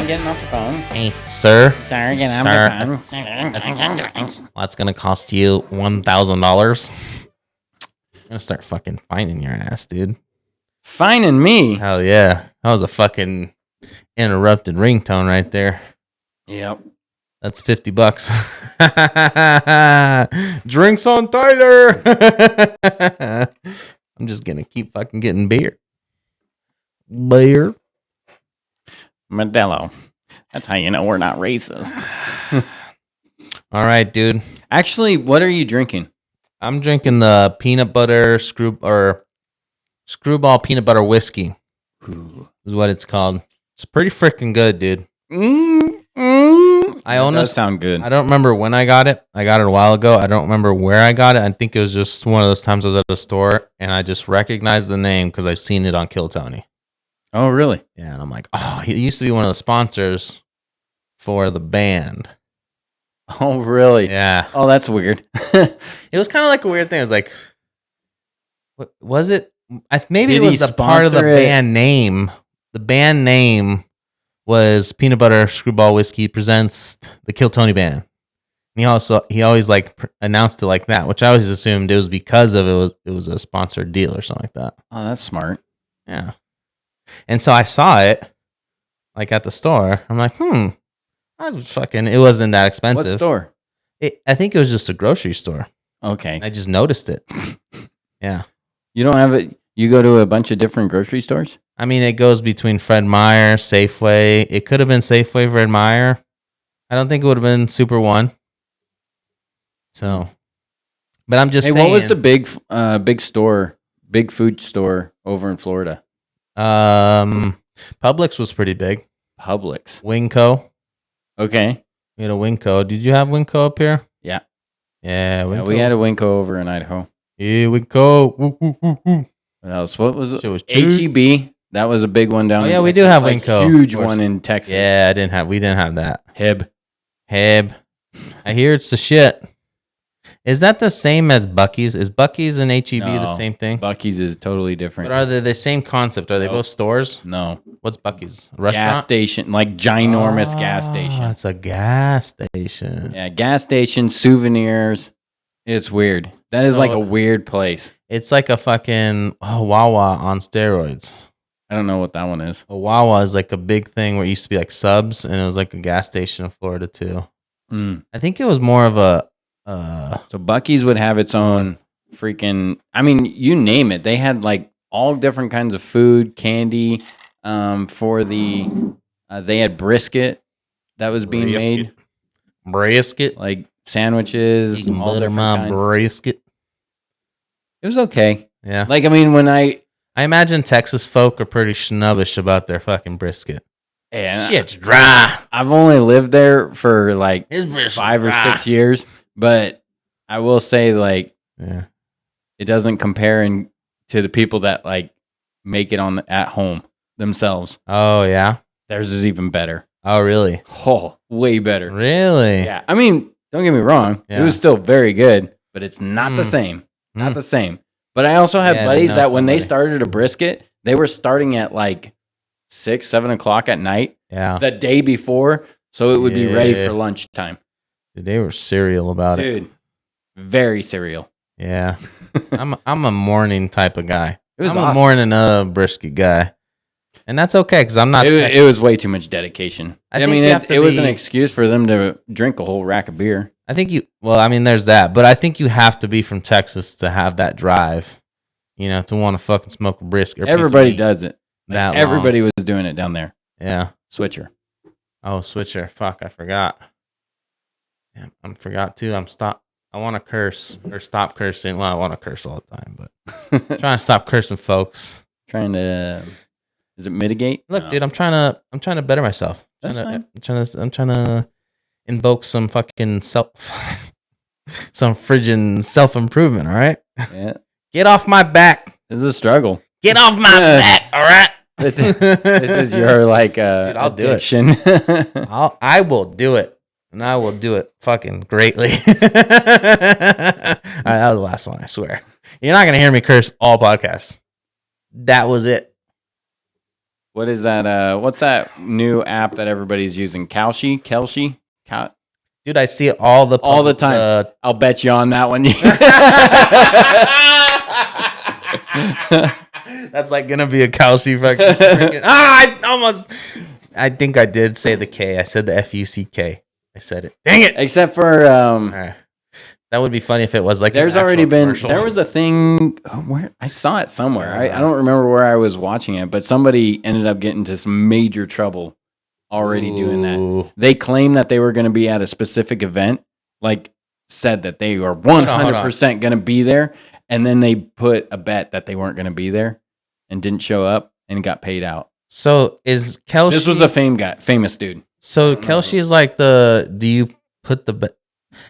getting off the phone. Hey, sir. Sorry, getting off the phone. That's going to cost you $1,000. I'm going to start fucking fining your ass, dude. Fining me? Hell yeah. That was a fucking interrupted ringtone right there. Yep. That's $50. Drinks on Tyler. I'm just going to keep fucking getting beer. Beer. Modelo. That's how you know we're not racist. All right, dude. Actually, what are you drinking? I'm drinking the peanut butter screwball peanut butter whiskey. Ooh. Is what it's called. It's pretty freaking good, dude. I own it does sound good. I don't remember when I got it. I got it a while ago. I don't remember where I got it. I think it was just one of those times I was at a store and I just recognized the name because I've seen it on Kill Tony. Oh, really? Yeah, and I'm like, oh, he used to be one of the sponsors for the band. Oh, really? Yeah. Oh, that's weird. It was kind of like a weird thing. It was like, what was it? Maybe Did it was a part of the band name. The band name was Peanut Butter Screwball Whiskey presents the Kill Tony Band. And he always like announced it like that, which I always assumed it was because of it was a sponsored deal or something like that. Oh, that's smart. Yeah. And so I saw it like at the store. I'm like, it wasn't that expensive. What store? I think it was just a grocery store. Okay. I just noticed it. Yeah. You don't have it. You go to a bunch of different grocery stores? I mean, it goes between Fred Meyer, Safeway. It could have been Safeway, Fred Meyer. I don't think it would have been Super One. So, but I'm just saying. What was the big food store over in Florida? Publix was pretty big. Publix. Winco. Okay. We had a Winco. Did you have Winco up here? Yeah. Yeah, Winco. Yeah, we had a Winco over in Idaho. Yeah, Winco. Woo, woo, woo, woo. What else? What was it? So it was HEB. That was a big one down in Texas. Texas. We do have Winco. Huge one in Texas. Yeah, we didn't have that. Heb. I hear it's the shit. Is that the same as Buc-ee's? Is Buc-ee's and HEB the same thing? Buc-ee's is totally different. But are they the same concept? Are they both stores? No. What's Buc-ee's? A restaurant? Gas station. Like ginormous gas station. It's a gas station. Yeah, gas station, souvenirs. It's weird. That is like a weird place. It's like a fucking Wawa on steroids. I don't know what that one is. A Wawa is like a big thing where it used to be like Subs, and it was like a gas station in Florida too. I think it was more of a... So Buc-ee's would have its own freaking... I mean, you name it. They had like all different kinds of food, candy. For the... they had brisket that was being made. Brisket? Like sandwiches. You can butter my brisket. It was okay. Yeah. Like, I mean, when I imagine Texas folk are pretty snobbish about their fucking brisket. Yeah, shit's dry. I've only lived there for like 5 or 6 years, but I will say like, it doesn't compare to the people that like make it at home themselves. Oh yeah, theirs is even better. Oh really? Oh, way better. Really? Yeah. I mean, don't get me wrong. Yeah. It was still very good, but it's not the same. Not the same. But I also had buddies that when they started a brisket, they were starting at like 6, 7 o'clock at night. Yeah. The day before, so it would be ready for lunchtime. Dude, they were serial about it. Dude, very serial. Yeah. I'm a morning type of guy. I'm a morning brisket guy. And that's okay because I'm not. It was way too much dedication. I mean, it was an excuse for them to drink a whole rack of beer. I think there's that, but I think you have to be from Texas to have that drive, to want to fucking smoke a brisket. Everybody does it. Everybody was doing it down there. Yeah. Switcher. Oh, Switcher. Fuck, I forgot. Yeah, I forgot too. I want to curse or stop cursing. Well, I want to curse all the time, but I'm trying to stop cursing, folks. Trying to. Is it mitigate? Look, dude, I'm trying to better myself. That's fine. I'm trying to invoke some fucking some friggin' self-improvement, all right? Yeah. Get off my back. This is a struggle. Get off my back, all right? This is your like dude, I'll addiction. Do it. I will do it. And I will do it fucking greatly. All right, that was the last one, I swear. You're not gonna hear me curse all podcasts. That was it. What is that? What's that new app that everybody's using? Kelshi? Dude, I see it all the time. I'll bet you on that one. That's like gonna be a Kalshi fucking. I think I did say the K. I said the FUCK. I said it. Dang it! Except for that would be funny if it was like. There's already been. There was a thing where I saw it somewhere. I don't remember where I was watching it, but somebody ended up getting into some major trouble already doing that. They claimed that they were going to be at a specific event, like said that they were 100% going to be there, and then they put a bet that they weren't going to be there and didn't show up and got paid out. So is Kelshi? This was a famous dude. So Kelshi is like the. Do you put the bet?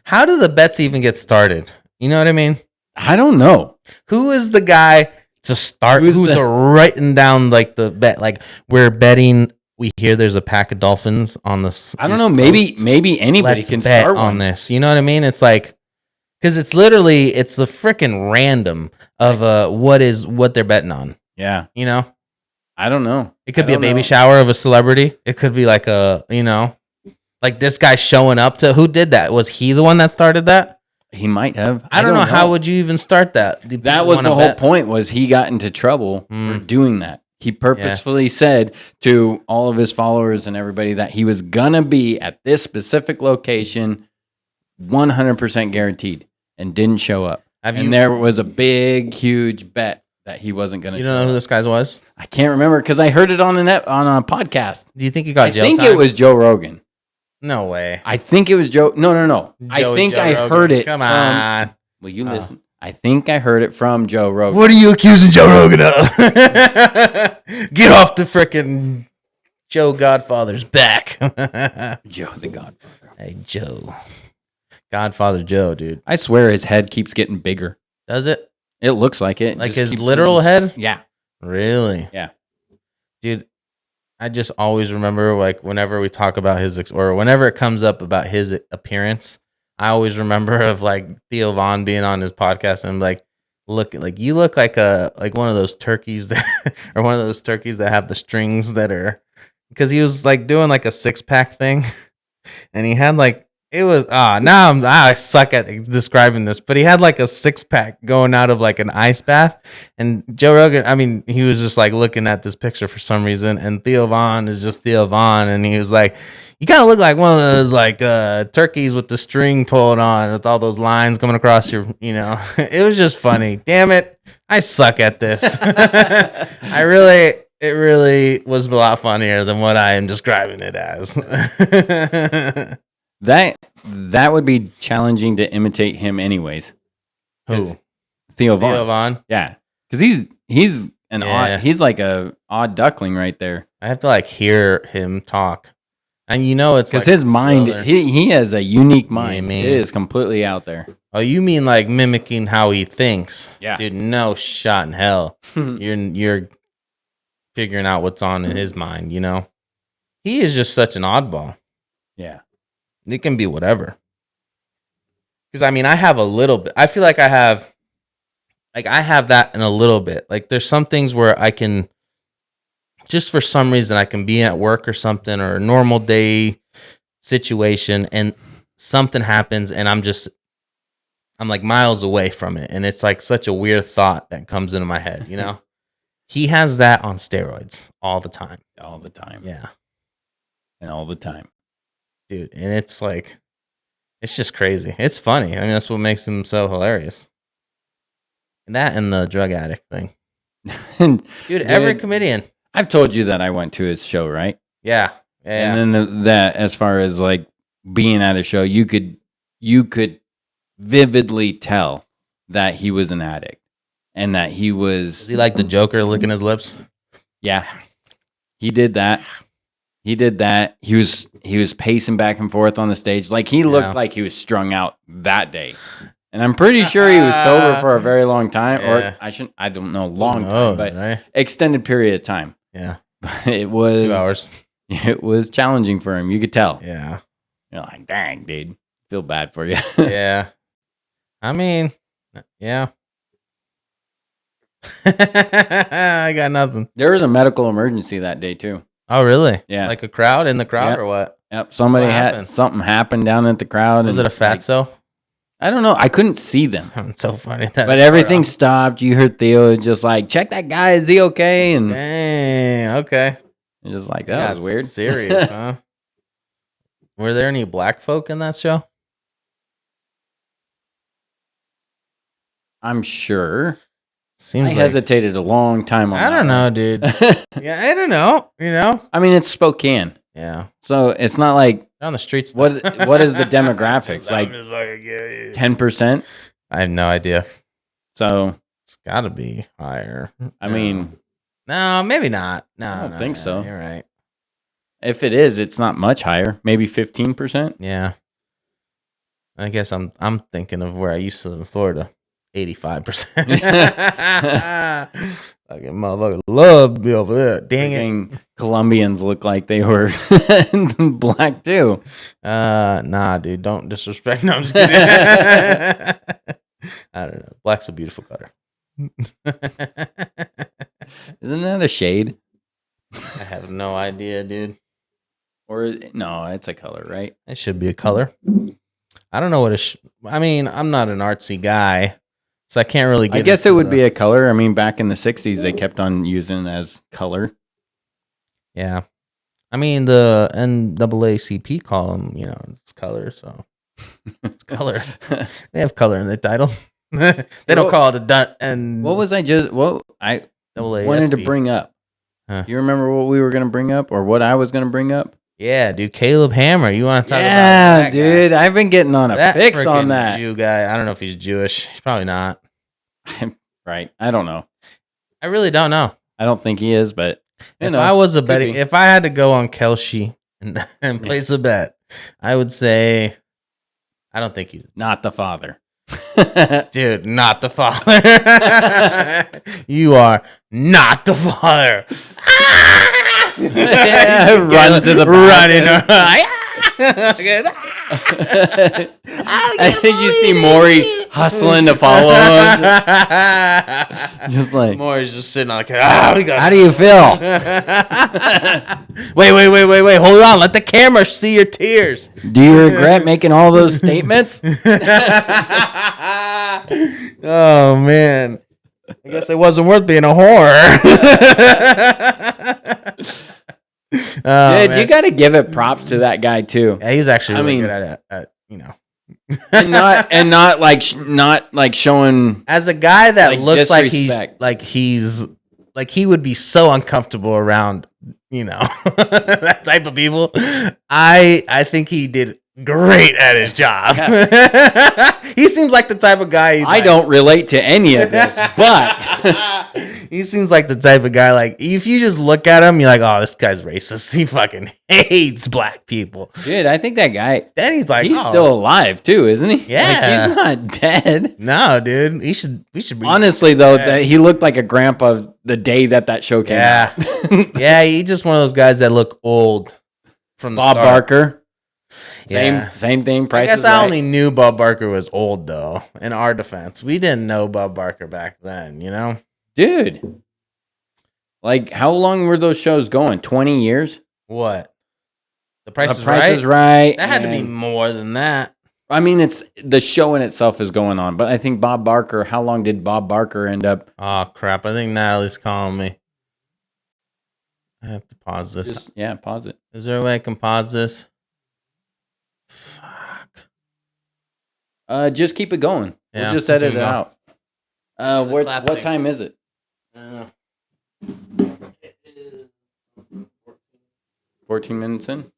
How do the bets even get started? You know what I mean? I don't know. Who is the guy to start? Who's writing down like the bet? Like we're betting. We hear there's a pack of dolphins on this. I don't know. Maybe anybody can bet start on this. You know what I mean? It's like because it's the freaking random of what they're betting on. Yeah. You know. I don't know. It could be a baby shower of a celebrity. It could be like like this guy showing up to. Who did that? Was he the one that started that? He might have. I don't know. How would you even start that? That was the whole point. Was he got into trouble for doing that? He purposefully said to all of his followers and everybody that he was gonna be at this specific location, 100% guaranteed, and didn't show up. And there was a big, huge bet that he wasn't going to. You don't know who this guy was? I can't remember because I heard it on a podcast. Do you think he got jail time? I think it was Joe Rogan. No way. I think it was Joe. No. I think I heard it. Come on. Will you listen? I think I heard it from Joe Rogan. What are you accusing Joe Rogan of? Get off the frickin' Joe Godfather's back. Joe the Godfather. Hey, Joe. Godfather Joe, dude. I swear his head keeps getting bigger. Does it? It looks like it. Like his literal head? Yeah. Really? Yeah. Dude, I just always remember, like, whenever we talk about or whenever it comes up about his appearance, I always remember of, like, Theo Von being on his podcast and, like, you look like one of those turkeys that, or one of those turkeys that have the strings that are, because he was, like, doing, like, a six-pack thing, and he had, like, it was I suck at describing this, but he had like a six-pack going out of like an ice bath, and Joe Rogan, I mean, he was just like looking at this picture for some reason, and Theo Von is just Theo Von, and he was like, you kind of look like one of those like turkeys with the string pulled on with all those lines coming across your, it was just funny. Damn it, I suck at this. It really was a lot funnier than what I am describing it as. That would be challenging to imitate him anyways. Who? Theo Von. Theo Von? Yeah. Because he's odd, he's like a odd duckling right there. I have to like hear him talk. And it's because his mind, he has a unique mind. It is completely out there. Oh, you mean like mimicking how he thinks? Yeah. Dude, no shot in hell. You're figuring out what's on in his mind, He is just such an oddball. Yeah. It can be whatever. Because, I mean, I have a little bit. I feel like I have that in a little bit. Like, there's some things where I can, just for some reason, I can be at work or something, or a normal day situation, and something happens, and I'm like miles away from it. And it's like such a weird thought that comes into my head, He has that on steroids all the time. All the time. Yeah. And all the time. Dude, and it's like, it's just crazy. It's funny. I mean, that's what makes him so hilarious. And that and the drug addict thing. Dude, every comedian. I've told you that I went to his show, right? Yeah. And then that, as far as like being at a show, you could vividly tell that he was an addict and that he was. Is he like the Joker licking his lips? Yeah. He did that. He was pacing back and forth on the stage. Like he looked like he was strung out that day. And I'm pretty sure he was sober for a very long time. Or I don't know, time, but extended period of time. Yeah. But it was 2 hours. It was challenging for him. You could tell. Yeah. You're like, dang, dude. Feel bad for you. Yeah. I mean, yeah. I got nothing. There was a medical emergency that day too. Oh, really? Yeah. Like a crowd in the crowd Yep. or what? Yep. Somebody What had happened? something happen down at the crowd. Was and, it a fatso? I don't know. I couldn't see them. It's so funny. But everything stopped. You heard Theo just like, check that guy. Is he okay? And Dang. Okay. just like, that was weird. Serious, huh? Were there any black folk in that show? I'm sure. Seems I hesitated a long time on I don't know, that dude. one. Yeah, I don't know. You know? I mean, it's Spokane. Yeah. So it's not like, On the streets. what is the demographics? Like 10%? I have no idea. So, It's got to be higher. I mean, no, maybe not. No, I don't think so. You're right. if it is, it's not much higher. Maybe 15%. Yeah. I guess I'm thinking of where I used to live in Florida. 85%. Fucking motherfucker love to be over there. Dang it. Freaking Colombians look like they were black too. Nah, dude, don't disrespect. No, I'm just kidding. I don't know. Black's a beautiful color. Isn't that a shade? I have no idea, dude. Or no, it's a color, right? It should be a color. I don't know what I mean, I'm not an artsy guy, so I can't really get I guess it would be a color. I mean, back in the 60s, they kept on using it as color. Yeah. I mean, the NAACP column, you know, it's color, so it's color. They have color in the title. They don't call it and What was I wanted to bring up? Huh. Do you remember what we were going to bring up or what I was going to bring up? Yeah, dude, Caleb Hammer. You want to talk about that dude? Guy? I've been getting on a fix on that Jew guy. I don't know if he's Jewish. He's probably not. Right. I don't know. I really don't know. I don't think he is, but if I was a betting, if I had to go on Kelshi and place a bet, I would say I don't think he's not the father. Dude, not the father. You are not the father. Run to the running. I think you see Maury hustling to follow him. Just like Maury's just sitting on the couch. How do you feel? Wait. Hold on. Let the camera see your tears. Do you regret making all those statements? Oh, man. I guess it wasn't worth being a whore. Dude, you got to give it props to that guy too. Yeah, he's actually really good at it. You know, and not like showing as a guy that like looks disrespect. like he would be so uncomfortable around, you know, that type of people. I think he did great at his job. Yeah. He seems like the type of guy. I don't relate to any of this, but he seems like the type of guy, like, if you just look at him, you're like, oh, this guy's racist. He fucking hates black people. Dude, I think that guy, then he's still alive too, isn't he? Yeah. Like, he's not dead. No, dude. We should be. Honestly, though, that he looked like a grandpa the day that show came out. Yeah, he's just one of those guys that look old from the Bob start. Barker. Yeah. Same thing. I guess I only knew Bob Barker was old, though. In our defense, we didn't know Bob Barker back then, you know? Dude. Like, how long were those shows going? 20 years? What? The Price is Right. That had to be more than that. I mean, it's the show in itself is going on, but I think Bob Barker, how long did Bob Barker end up? Oh, crap. I think Natalie's calling me. I have to pause this. Pause it. Is there a way I can pause this? Fuck. Just keep it going. Yeah, we'll just edit it out. What time is it? It is 14 minutes in?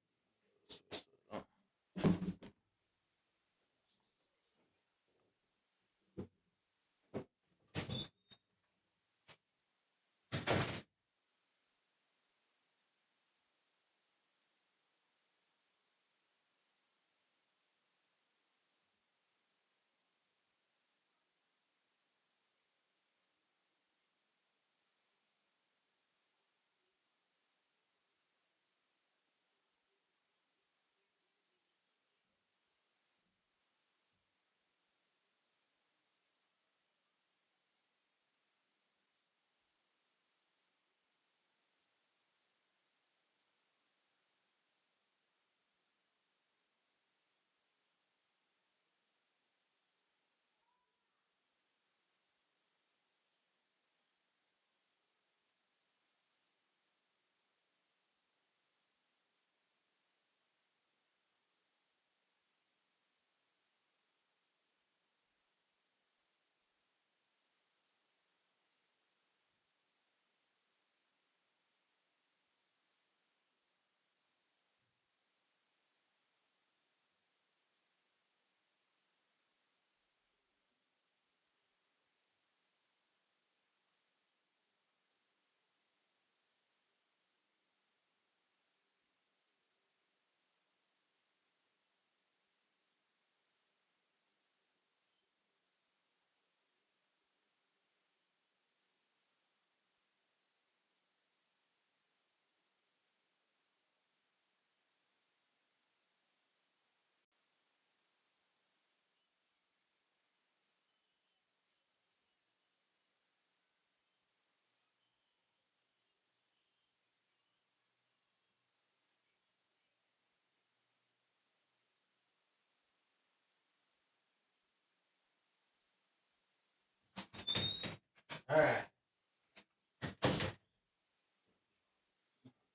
All right.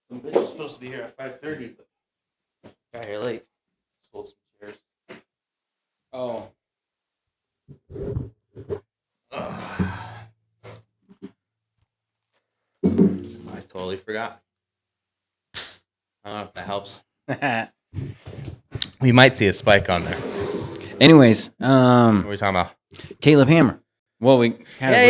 Some bitch was supposed to be here at 5:30, but got here late. Sold some chairs. Oh. I totally forgot. I don't know if that helps. We might see a spike on there. Anyways, What are we talking about? Caleb Hammer. Well, we kind of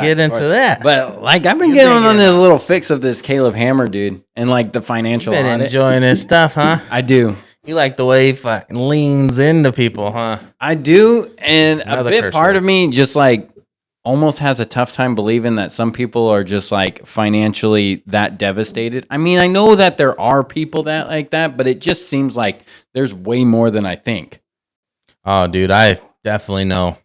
Get into that. But like I've been getting on this little fix of this Caleb Hammer dude and like the financial Been audit. enjoying his stuff, huh? I do. You like the way he fucking leans into people, huh? I do, and Another a bit curse part word. of me just like almost has a tough time believing that some people are just like financially that devastated. I mean, I know that there are people that like that, but it just seems like there's way more than I think. Oh, dude, I definitely know.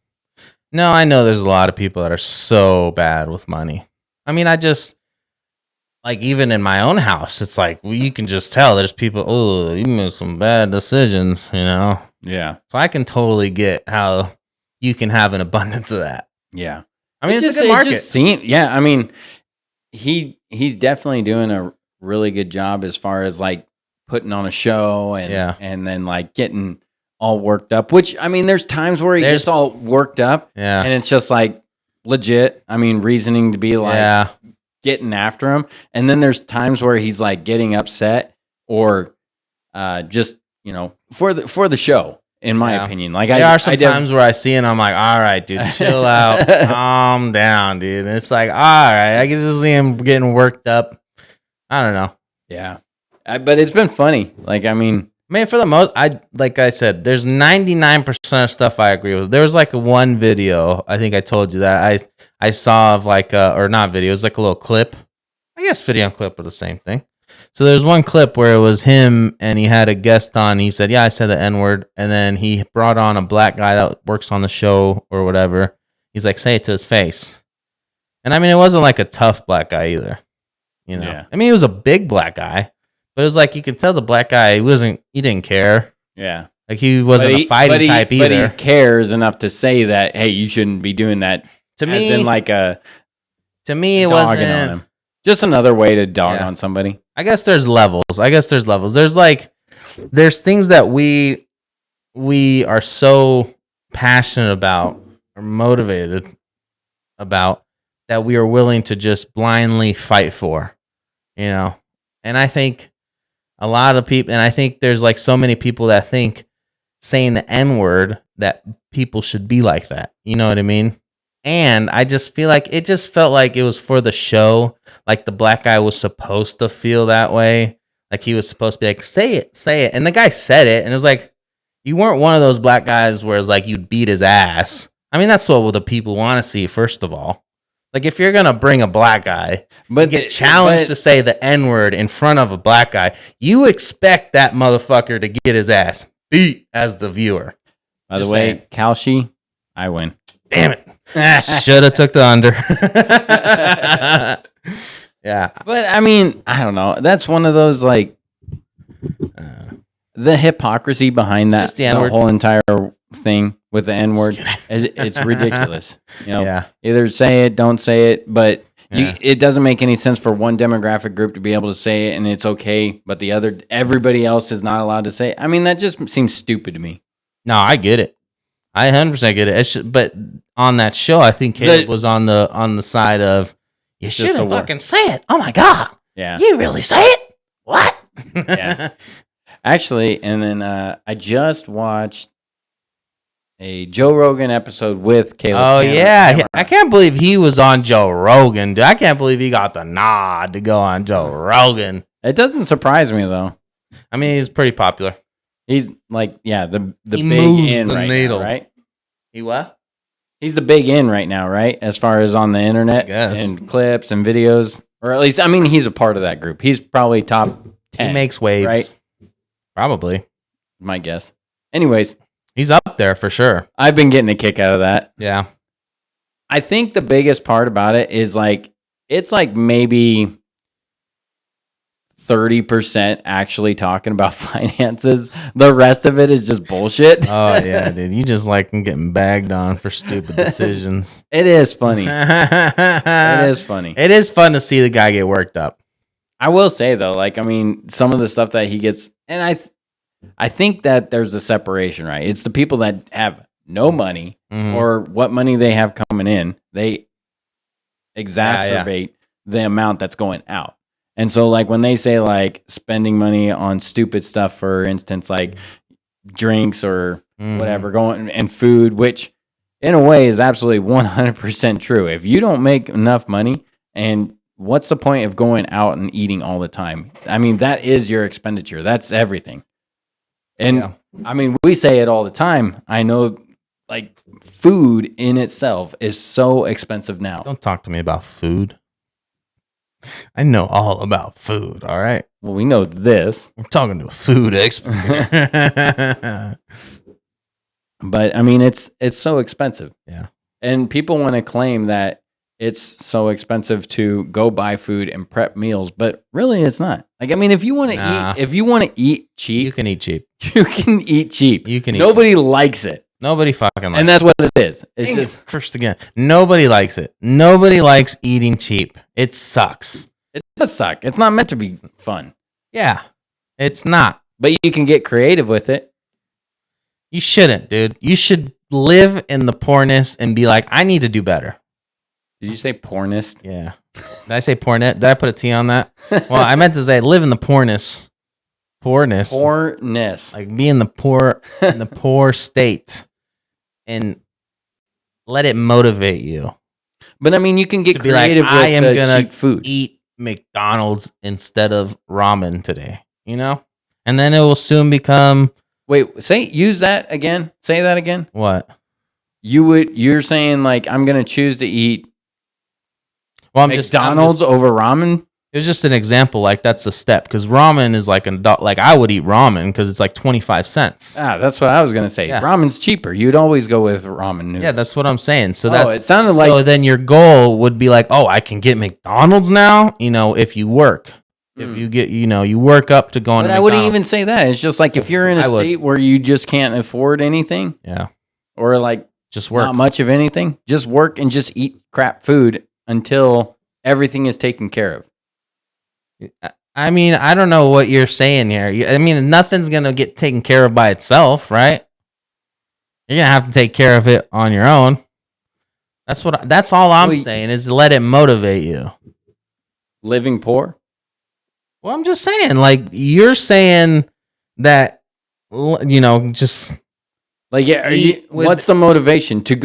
No, I know there's a lot of people that are so bad with money. I mean, I just, like, even in my own house, it's like, you can just tell there's people, oh, you made some bad decisions, you know? Yeah. So I can totally get how you can have an abundance of that. Yeah. I mean, It it's just- a good it market. just yeah, I mean, he's definitely doing a really good job as far as like putting on a show and then like getting all worked up, which I mean, there's times where he gets all worked up and it's just like legit. I mean, reasoning to be like getting after him. And then there's times where he's like getting upset or just, you know, for the show, in my opinion. Like there are some times where I see it and I'm like, all right, dude, chill out. Calm down, dude. And it's like, all right, I can just see him getting worked up. I don't know. Yeah. But it's been funny. Like, I mean, for the most, like I said, there's 99% of stuff I agree with. There was like one video, I think I told you that I saw of like, or not video, it was like a little clip. I guess video and clip are the same thing. So there's one clip where it was him and he had a guest on. He said, yeah, I said the N-word. And then he brought on a black guy that works on the show or whatever. He's like, say it to his face. And I mean, it wasn't like a tough black guy either. You know, I mean, he was a big black guy. But it was like you could tell the black guy he didn't care. Yeah. Like he wasn't a fighting type either. But he cares enough to say that, hey, you shouldn't be doing that. To me, as in like a to me it dogging wasn't on him. Just another way to dog on somebody. I guess there's levels. There's things that we are so passionate about or motivated about that we are willing to just blindly fight for, you know? And I think a lot of people, and I think there's like so many people that think saying the N-word that people should be like that. You know what I mean? And I just feel like it just felt like it was for the show. Like the black guy was supposed to feel that way. Like he was supposed to be like, say it. And the guy said it. And it was like, you weren't one of those black guys where it's like you'd beat his ass. I mean, that's what the people want to see, first of all. Like if you're going to bring a black guy but get challenged to say the N-word in front of a black guy, you expect that motherfucker to get his ass beat as the viewer. By the way, Kalshi, I win. Damn it. Should have took the under. Yeah. But I mean, I don't know. That's one of those like the hypocrisy behind that the whole entire thing with the N-word. It's ridiculous. You know, either say it, don't say it, but it doesn't make any sense for one demographic group to be able to say it and it's okay, but everybody else is not allowed to say it. I mean, that just seems stupid to me. No, I get it. I 100% get it. But on that show, I think Caleb was on the side of you shouldn't fucking say it. Oh my god! Yeah, you really say it? What? Yeah, actually, and then I just watched a Joe Rogan episode with Caleb. Oh yeah, I can't believe he was on Joe Rogan, dude. I can't believe he got the nod to go on Joe Rogan. It doesn't surprise me though. I mean, he's pretty popular. He's like, the he big moves in the right needle. now, right? He what? He's the big in right now, right? As far as on the internet and clips and videos, or at least, I mean, he's a part of that group. He's probably top 10. He makes waves, right? Probably. My guess. Anyways, he's up there for sure. I've been getting a kick out of that. Yeah. I think the biggest part about it is like, it's like maybe 30% actually talking about finances. The rest of it is just bullshit. Oh yeah, dude. You just like getting bagged on for stupid decisions. It is funny. It is funny. It is fun to see the guy get worked up. I will say though, like, I mean, some of the stuff that he gets, and I think that there's a separation, right? It's the people that have no money or what money they have coming in, they exacerbate the amount that's going out. And so, like, when they say, like, spending money on stupid stuff, for instance, like drinks or whatever, going and food, which in a way is absolutely 100% true. If you don't make enough money, and what's the point of going out and eating all the time? I mean, that is your expenditure. That's everything. And I mean, we say it all the time. I know, like, food in itself is so expensive now. Don't talk to me about food. I know all about food, all right? Well, we know this. We're talking to a food expert. But I mean, it's so expensive. Yeah. And people want to claim that it's so expensive to go buy food and prep meals, but really it's not. Like, I mean, if you want to eat cheap, You can eat cheap. you can eat cheap. You can eat Nobody likes it. Nobody fucking likes And that's what it is. It's Dang just it. First again. Nobody likes it. Nobody likes eating cheap. It sucks. it does suck. It's not meant to be fun. Yeah. It's not. But you can get creative with it. You shouldn't, dude. You should live in the poorness and be like, I need to do better. Did you say pornist? Yeah. Did I say pornet? Did I put a T on that? Well, I meant to say live in the poorness. Poorness. Porness. Like be in the poor state and let it motivate you. But I mean, you can get To be like, creative I am with gonna cheap food. eat McDonald's instead of ramen today, you know? And then it will soon become Wait, use that again. Say that again. what? You're saying, like, I'm gonna choose to eat Well, McDonald's over ramen. It was just an example. Like that's a step because ramen is like like I would eat ramen because it's like 25 cents. Ah, that's what I was gonna say. Yeah. Ramen's cheaper. You'd always go with ramen noodles. Yeah, that's what I'm saying. So it sounded like so then your goal would be like, oh, I can get McDonald's now. You know, if you work, if you get, you work up to going. But to I McDonald's. wouldn't even say that. It's just like if you're in a state where you just can't afford anything, Yeah, or like just work. not much of anything, just work and just eat crap food until everything is taken care of. I mean, I don't know what you're saying here. I mean, nothing's gonna get taken care of by itself, right? You're gonna have to take care of it on your own. That's all I'm saying is let it motivate you. Living poor? Well, I'm just saying, like you're saying that, just like, yeah. Eat with- What's the motivation to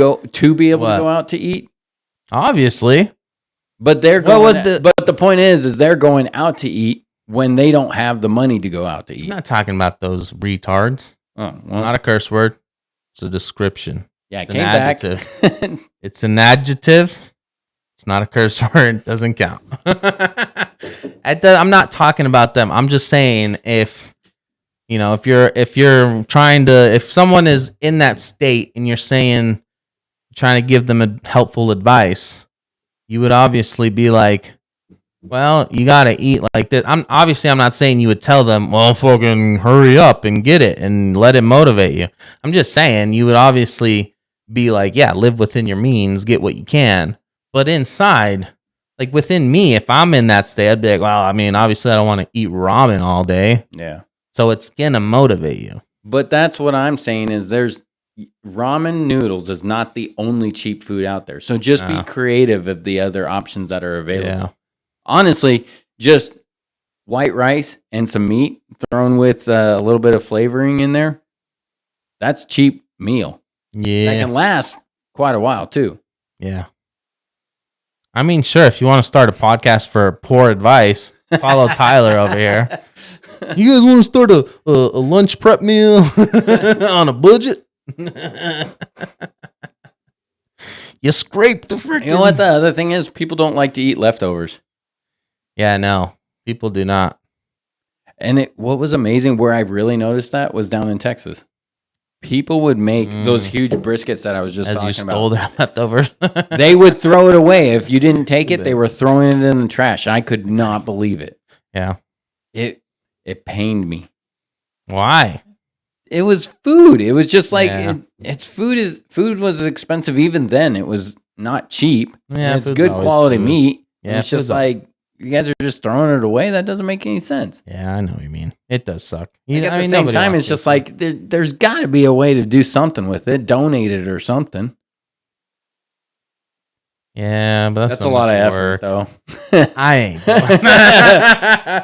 be able to go out to eat? obviously. But they're going. But the point is they're going out to eat when they don't have the money to go out to eat. I'm not talking about those retards. Oh, well, Not a curse word. It's a description. yeah, It's came an back. adjective. It's an adjective. It's not a curse word. Doesn't count. I'm not talking about them. I'm just saying if you're trying to, if someone is in that state and you're trying to give them a helpful advice, you would obviously be like, well, you got to eat like this. I'm not saying you would tell them, well, fucking hurry up and get it and let it motivate you. I'm just saying you would obviously be like, yeah, live within your means, get what you can. But inside, like within me, if I'm in that state, I'd be like, well, I mean, obviously I don't want to eat ramen all day. Yeah. So it's going to motivate you. But that's what I'm saying is ramen noodles is not the only cheap food out there. So just be creative of the other options that are available. Yeah. Honestly, just white rice and some meat thrown with a little bit of flavoring in there. That's cheap meal. Yeah. That can last quite a while too. Yeah. I mean, sure, if you want to start a podcast for poor advice, follow Tyler over here. You guys want to start a lunch prep meal on a budget? You scrape the freaking... You know what the other thing is? People don't like to eat leftovers. Yeah, no. People do not. And what was amazing, where I really noticed that, was down in Texas. People would make those huge briskets that I was just talking about. As you stole their leftovers. They would throw it away. If you didn't take it, they were throwing it in the trash. I could not believe it. Yeah. it pained me. Why? It was food. It was just like Yeah. it's food was expensive even then. It was not cheap. Yeah, It's food's good always quality food. meat. Yeah, And it's just food's al- like you guys are just throwing it away. That doesn't make any sense. Yeah, I know what you mean. It does suck. Like, at I the mean, same nobody time, wants it's just to. like there's got to be a way to do something with it. Donate it or something. Yeah, but That's so a lot much of effort, work. though. I ain't. doing-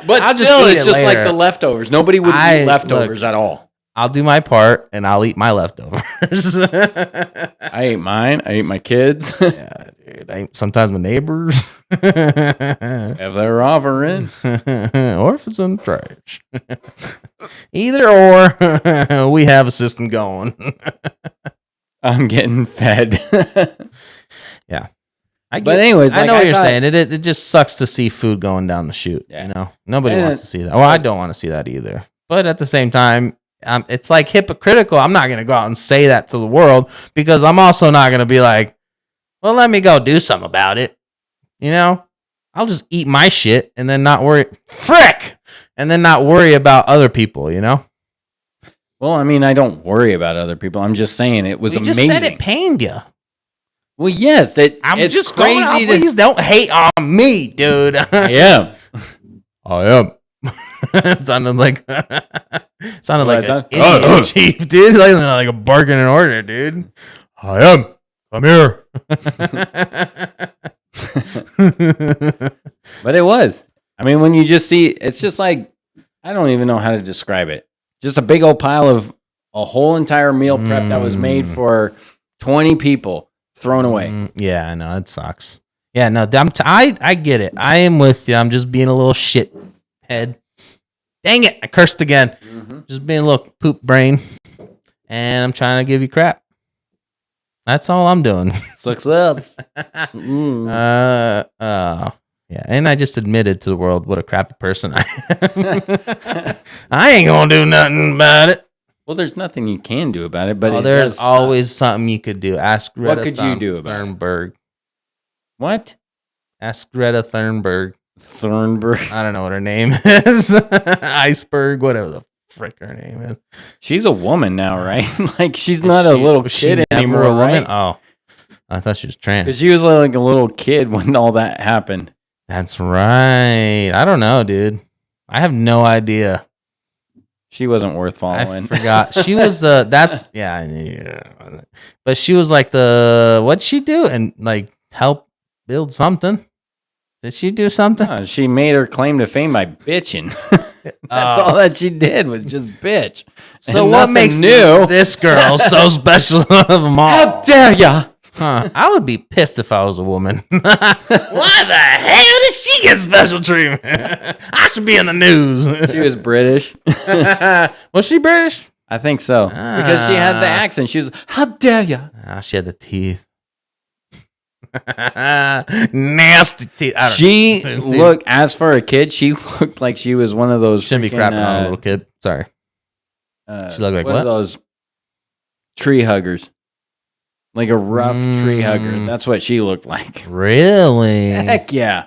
But I'll still, eat it's it just like later. the leftovers. Nobody would eat leftovers at all. I'll do my part and I'll eat my leftovers. I ate mine. I ate my kids. Yeah, dude. Sometimes my neighbors. If they're offering. Or if it's in the trash. Either or, we have a system going. I'm getting fed. Yeah. But anyways, I like, know what I you're thought- saying. It just sucks to see food going down the chute. Yeah. You know, nobody And wants to see that. Well, I don't want to see that either. But at the same time, it's like hypocritical. I'm not going to go out and say that to the world because I'm also not going to be like, well, let me go do something about it. You know, I'll just eat my shit and then not worry. Frick! And then not worry about other people, you know? Well, I mean, I don't worry about other people. I'm just saying it was You amazing. just said it pained you. Well, yes, I'm it's just crazy. going out, please don't hate on me, dude. Yeah. I am. It sounded like What, like son? an Indian chief, dude. Like a bargain in order, dude. I am. I'm here. But it was. I mean, when you just see, it's just like, I don't even know how to describe it. Just a big old pile of a whole entire meal prep that was made for 20 people thrown away. Yeah, I know. It sucks. Yeah, no, I get it. I am with you. I'm just being a little shit head. Dang it. I cursed again. Just being a little poop brain. And I'm trying to give you crap. That's all I'm doing. Success. Yeah, and I just admitted to the world what a crappy person I am. I ain't gonna do nothing about it. Well, there's nothing you can do about it, but There's always something you could do. Ask Greta What could you do about it? Thunberg. What? Ask Greta Thunberg. Thornburg. I don't know what her name is. Iceberg, whatever the frick her name is. She's a woman now, right? Like, she's not a little Was she kid never anymore, a woman? right? Oh, I thought she was trans. Because she was like a little kid when all that happened. That's right. I don't know, dude. I have no idea. She wasn't worth I following. forgot. She was yeah. But she was like what'd she do? And like help build something? Did she do something? She made her claim to fame by bitching. That's all that she did was just bitch. So And what nothing makes new? this girl so special of them all? How dare ya? Huh. I would be pissed if I was a woman. Why the hell did she get special treatment? I should be in the news. She was British. Was she British? I think so. Because she had the accent. She was, how dare ya? She had the teeth. Nasty teeth. I don't She know. looked, as for a kid, she looked like she was one of those. Shouldn't be freaking, crapping on a little kid. Sorry. She looked like what? what? Are those tree huggers. Like a rough tree hugger. That's what she looked like. Really? Heck yeah.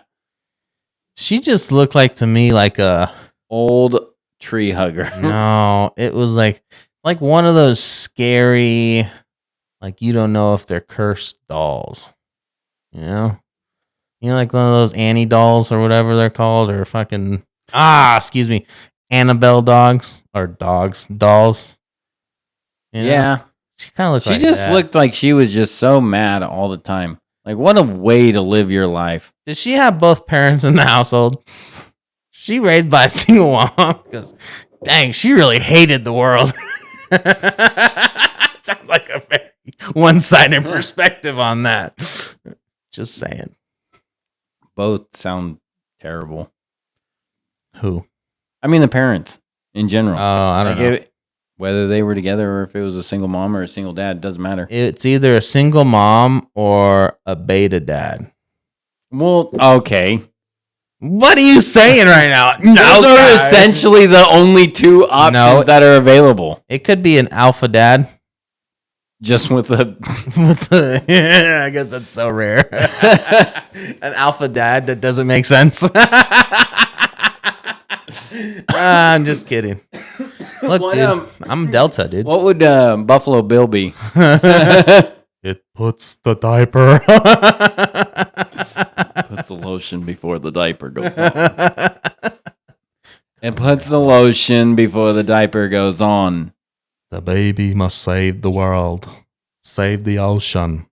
She just looked like to me like a Old tree hugger. no. It was like one of those scary, like you don't know if they're cursed dolls. You know, like one of those Annie dolls or whatever they're called, or fucking excuse me, Annabelle dolls. You know? Yeah. She kind of looked. She like just that. looked like she was just so mad all the time. Like, what a way to live your life. Did she have both parents in the household? She raised by a single mom because, dang, she really hated the world. Sounds like a very one-sided perspective on that. Just saying. Both sound terrible. Who? I mean, the parents in general. I don't know. Whether they were together or if it was a single mom or a single dad, doesn't matter. It's either a single mom or a beta dad. Well, okay. What are you saying right now? Those are essentially the only two options that are available. It could be an alpha dad. Just with the... I guess that's so rare. An alpha dad that doesn't make sense. I'm just kidding. Look, What, dude, I'm Delta, dude. What would Buffalo Bill be? It puts the diaper. Puts the lotion before the diaper goes on. It puts the lotion before the diaper goes on. The baby must save the world. Save the ocean.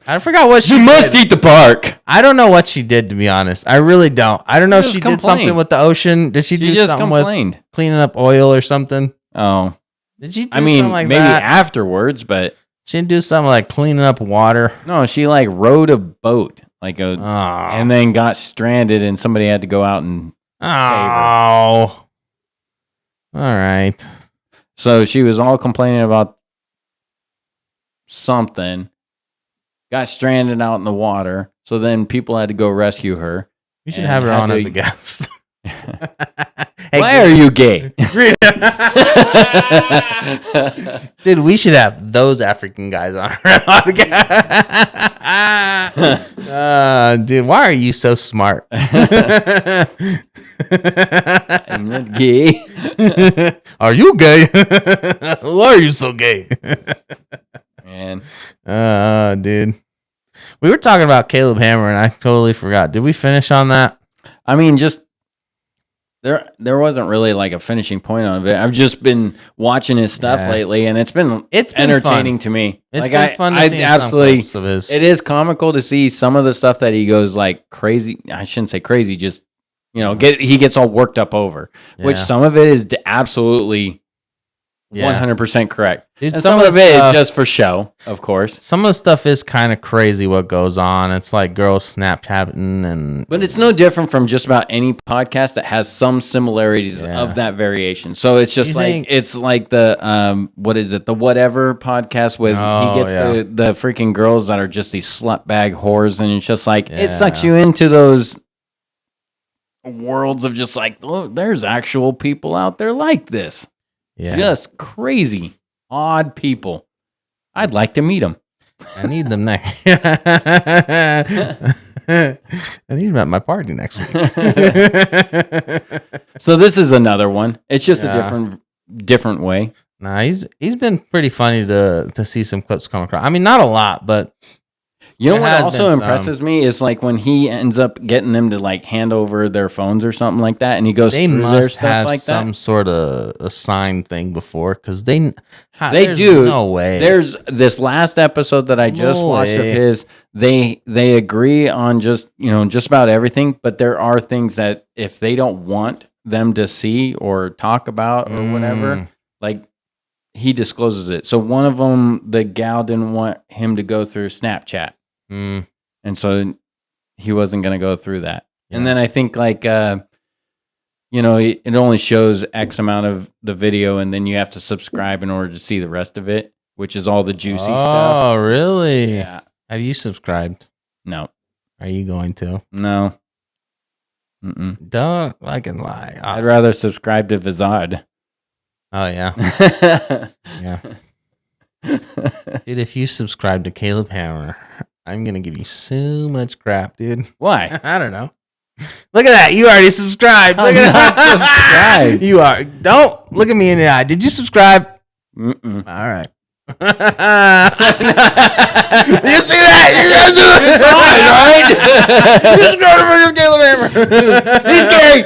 I forgot what she must eat the bark. I don't know what she did, to be honest. I really don't. I don't know if she did something with the ocean. Did she do just something complained. with cleaning up oil or something? Oh. Did she do something like maybe that? Afterwards, but... She didn't do something like cleaning up water? No, she like rowed a boat. And then got stranded and somebody had to go out and save her. All right. So she was all complaining about something. Got stranded out in the water. So then people had to go rescue her. You should have her on as a guest. Hey, why are you gay? Dude, we should have those African guys on our dude, why are you so smart? I'm not gay. Are you gay? Why are you so gay? Man. Dude. We were talking about Caleb Hammer and I totally forgot. Did we finish on that? I mean, just there wasn't really like a finishing point on it. I've just been watching his stuff lately, and it's been entertaining to me. It's been fun to see absolutely. some clips of his. It is comical to see some of the stuff that he goes like crazy. I shouldn't say crazy, just he gets all worked up over. Which some of it is absolutely 100% correct. Dude, and some of it is just for show, of course. Some of the stuff is kind of crazy what goes on. It's like girls Snapchatting But it's no different from just about any podcast that has some similarities of that variation. So it's just it's like the what is it? The Whatever podcast with he gets the freaking girls that are just these slut bag whores, and it's just like it sucks you into those worlds of just like, oh, there's actual people out there like this. Yeah. Just crazy, odd people. I'd like to meet them. I need them next. I need them at my party next week. So this is another one. It's just a different way. Nah, he's been pretty funny to see some clips come across. I mean, not a lot, but you know what also impresses me is like when he ends up getting them to like hand over their phones or something like that, and he goes through their stuff have like some sort of a sign thing before because they do. No way. There's this last episode that I just watched of his. They agree on just about everything, but there are things that if they don't want them to see or talk about or whatever, like he discloses it. So one of them, the gal didn't want him to go through Snapchat. And so he wasn't going to go through that. Yeah. And then I think like, it only shows X amount of the video and then you have to subscribe in order to see the rest of it, which is all the juicy stuff. Oh, really? Yeah. Have you subscribed? No. Are you going to? No. Don't fucking lie. I'd rather subscribe to Vizard. Oh, yeah. Yeah. Dude, if you subscribe to Caleb Hammer, I'm going to give you so much crap, dude. Why? I don't know. Look at that. You already subscribed. Look at that. Subscribed. You are. Don't look at me in the eye. Did you subscribe? All right. You see that? You guys do that, right? You subscribe to Caleb Hammer. He's gay.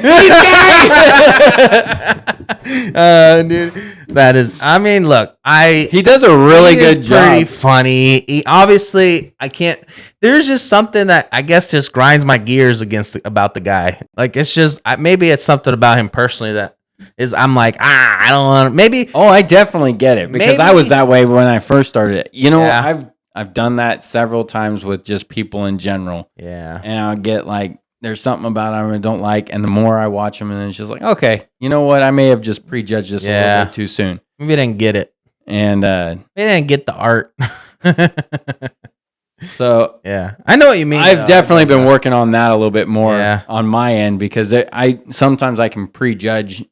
Dude. That is, I mean, look, he does a really good job. Pretty funny. He obviously, I can't. There's just something that I guess just grinds my gears about the guy. Like it's just maybe it's something about him personally that is. I'm like, I don't want to. Maybe. Oh, I definitely get it because I was that way when I first started. I've done that several times with just people in general. Yeah, and I'll get like. There's something about them I don't like, and the more I watch them, and then it's just like, okay, you know what? I may have just prejudged this a little bit too soon. Maybe I didn't get it, and maybe I didn't get the art. So yeah, I know what you mean. I've definitely been working on that a little bit more on my end because sometimes I can prejudge.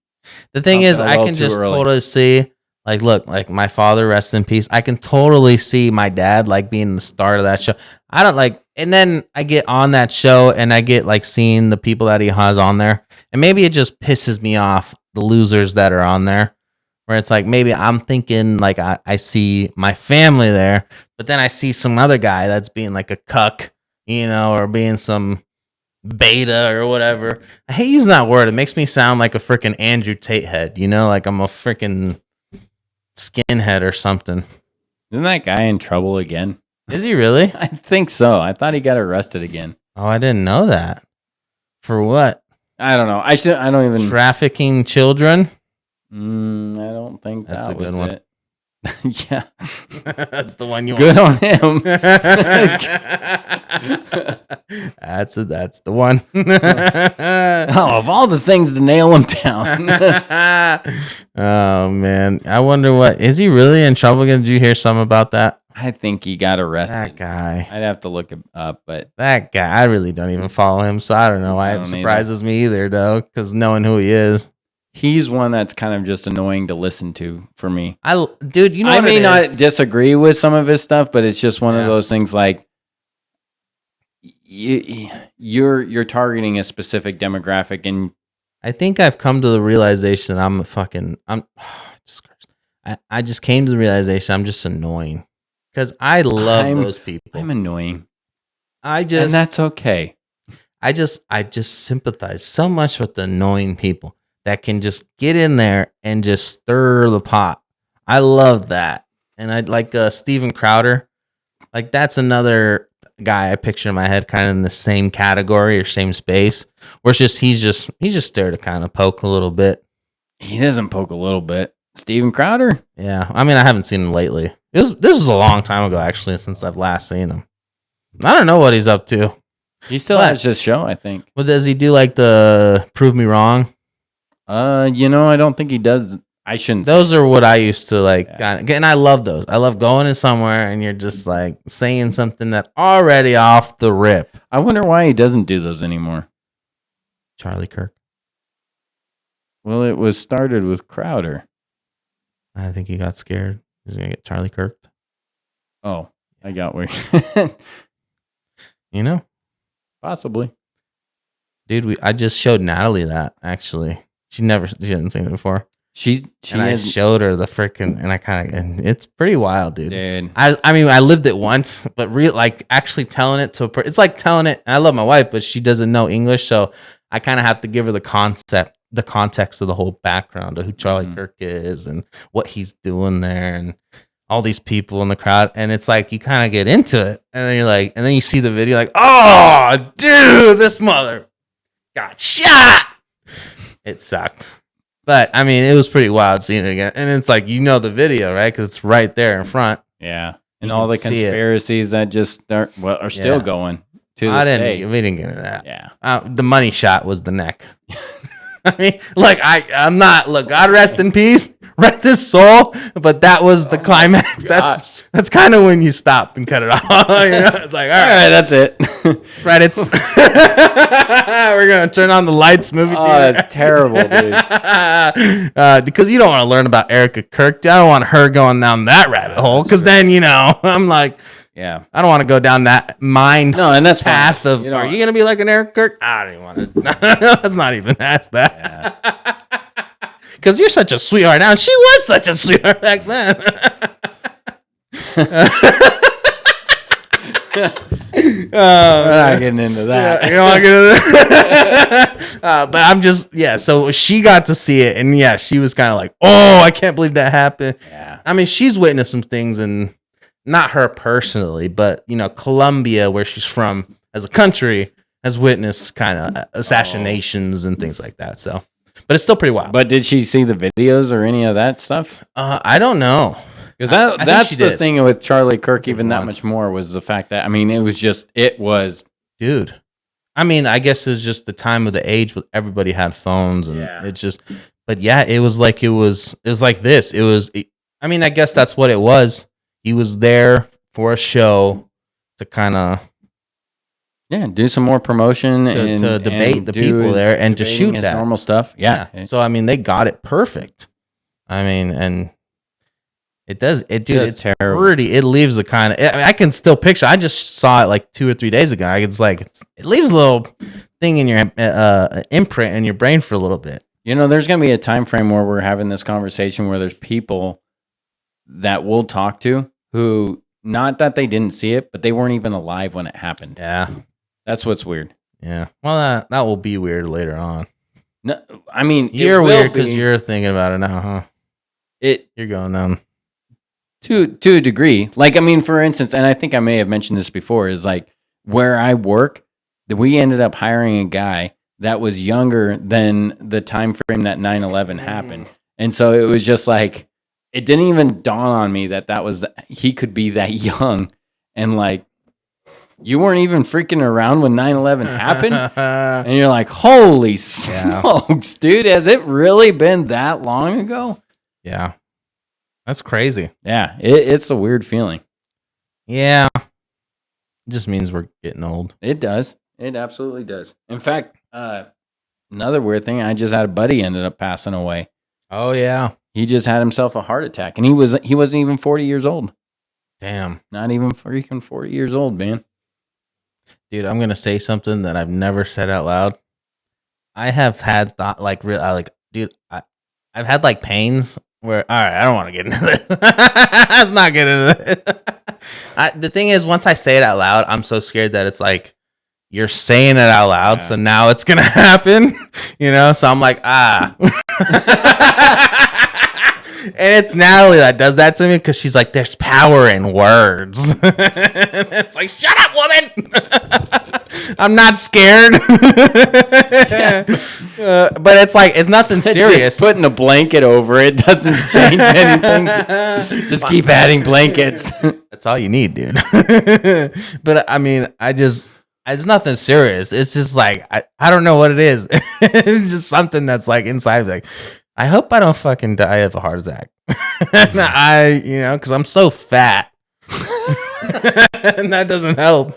The thing is, I can just totally see. Like, look, like my father, rest in peace. I can totally see my dad like being the star of that show. I don't like And then I get on that show and I get like seeing the people that he has on there. And maybe it just pisses me off, the losers that are on there, where it's like maybe I'm thinking like I see my family there, but then I see some other guy that's being like a cuck, or being some beta or whatever. I hate using that word. It makes me sound like a freaking Andrew Tate head, like I'm a freaking skinhead or something. Isn't that guy in trouble again? Is he really? I think so. I thought he got arrested again. Oh, I didn't know that. For what? I don't know. I don't even trafficking children. I don't think that's that a good was one. It. Yeah, that's the one you good want. on him. That's the one. Of all the things to nail him down. Oh man, I wonder what is he really in trouble again? Did you hear something about that? I think he got arrested. That guy. I'd have to look it up, but that guy, I really don't even follow him, so I don't know why it surprises me either, though, because knowing who he is. He's one that's kind of just annoying to listen to for me. Dude, you know I may not disagree with some of his stuff, but it's just one of those things like you're targeting a specific demographic, and I think I've come to the realization that I just came to the realization I'm just annoying because I love those people. I'm annoying. And that's okay. I just sympathize so much with the annoying people that can just get in there and just stir the pot. I love that. And I like Steven Crowder. Like that's another guy I picture in my head kind of in the same category or same space. Where it's just he's just there to kind of poke a little bit. He doesn't poke a little bit. Steven Crowder? Yeah. I mean, I haven't seen him lately. This was a long time ago actually since I've last seen him. I don't know what he's up to. He still has his show, I think. Well, does he do like the Prove Me Wrong? I don't think he does. I shouldn't. Those are what I used to like. Yeah. And I love those. I love going in somewhere and you're just like saying something that already off the rip. I wonder why he doesn't do those anymore. Charlie Kirk. Well, it was started with Crowder. I think he got scared. He's going to get Charlie Kirk. Oh, I got where. Possibly. Dude, I just showed Natalie that actually. She hadn't seen it before. I showed her the freaking, and it's pretty wild, dude. I mean, I lived it once, but actually telling it to a person, it's like telling it. And I love my wife, but she doesn't know English, so I kind of have to give her the context of the whole background of who Charlie Kirk is and what he's doing there, and all these people in the crowd. And it's like you kind of get into it, and then you're like, and then you see the video, like, oh, dude, this mother got shot. It sucked. But, I mean, it was pretty wild seeing it again. And it's like, the video, right? Because it's right there in front. Yeah. And all the conspiracies that just are still going to this day. We didn't get into that. Yeah. The money shot was the neck. I mean, I'm not, God rest in peace, rest his soul, but that was the climax. That's kind of when you stop and cut it off. It's like, all right, that's it. Credits. We're going to turn on the lights, movie theater. Oh, that's terrible, dude. Because you don't want to learn about Erica Kirk. I don't want her going down that rabbit hole, because then, I'm like, yeah, I don't want to go down that and that's path fine. Of. Are you gonna be like an Eric Kirk? I don't even want to. Let's not even ask that. Because you're such a sweetheart now. And she was such a sweetheart back then. We're not getting into that. You don't want to get into that. But I'm just So she got to see it, and she was kind of like, "Oh, I can't believe that happened." Yeah. I mean, she's witnessed some things and. Not her personally, but Colombia, where she's from as a country, has witnessed kind of assassinations and things like that. So, but it's still pretty wild. But did she see the videos or any of that stuff? I don't know, because that's the thing with Charlie Kirk. Even that much more was the fact that it was, dude. I mean, I guess it's just the time of the age with everybody had phones, and it's just. But it was like this. I mean, I guess that's what it was. He was there for a show to kind of do some more promotion to debate the people there and to shoot that normal stuff. Yeah. So I mean, they got it perfect. I mean, and It does. Dude, Just it's terrible. pretty. It leaves a kind of. I can still picture. I just saw it like 2 or 3 days ago. It leaves a little thing in your imprint in your brain for a little bit. You know, there's going to be a time frame where we're having this conversation where there's people that we'll talk to who, not that they didn't see it, but they weren't even alive when it happened. Yeah, that's what's weird. Yeah. Well, that will be weird later on. No, I mean, you're weird because you're thinking about it now, huh? You're going down to a degree. Like, I mean, for instance, and I think I may have mentioned this before, is like where I work, that we ended up hiring a guy that was younger than the time frame that 9/11 happened, and so it was just like it didn't even dawn on me that he could be that young, and like. You weren't even freaking around when 9/11 happened? And you're like, holy smokes, dude. Has it really been that long ago? Yeah. That's crazy. Yeah. It's a weird feeling. Yeah. It just means we're getting old. It does. It absolutely does. In fact, another weird thing, I just had a buddy ended up passing away. Oh, yeah. He just had himself a heart attack. And he wasn't even 40 years old. Damn. Not even freaking 40 years old, man. Dude, I'm gonna say something that I've never said out loud. I have had dude, I've had like pains where. All right, I don't want to get into this. Let's not get into this. The thing is, once I say it out loud, I'm so scared that it's like you're saying it out loud, so now it's gonna happen. You know, so I'm like, And it's Natalie that does that to me because she's like, there's power in words. It's like, shut up, woman. I'm not scared. But it's like, it's nothing serious. Just putting a blanket over it doesn't change anything. Just keep adding blankets. That's all you need, dude. But I mean, it's nothing serious. It's just like, I don't know what it is. It's just something that's like inside, like, I hope I don't fucking die of a heart attack. Because I'm so fat. And that doesn't help.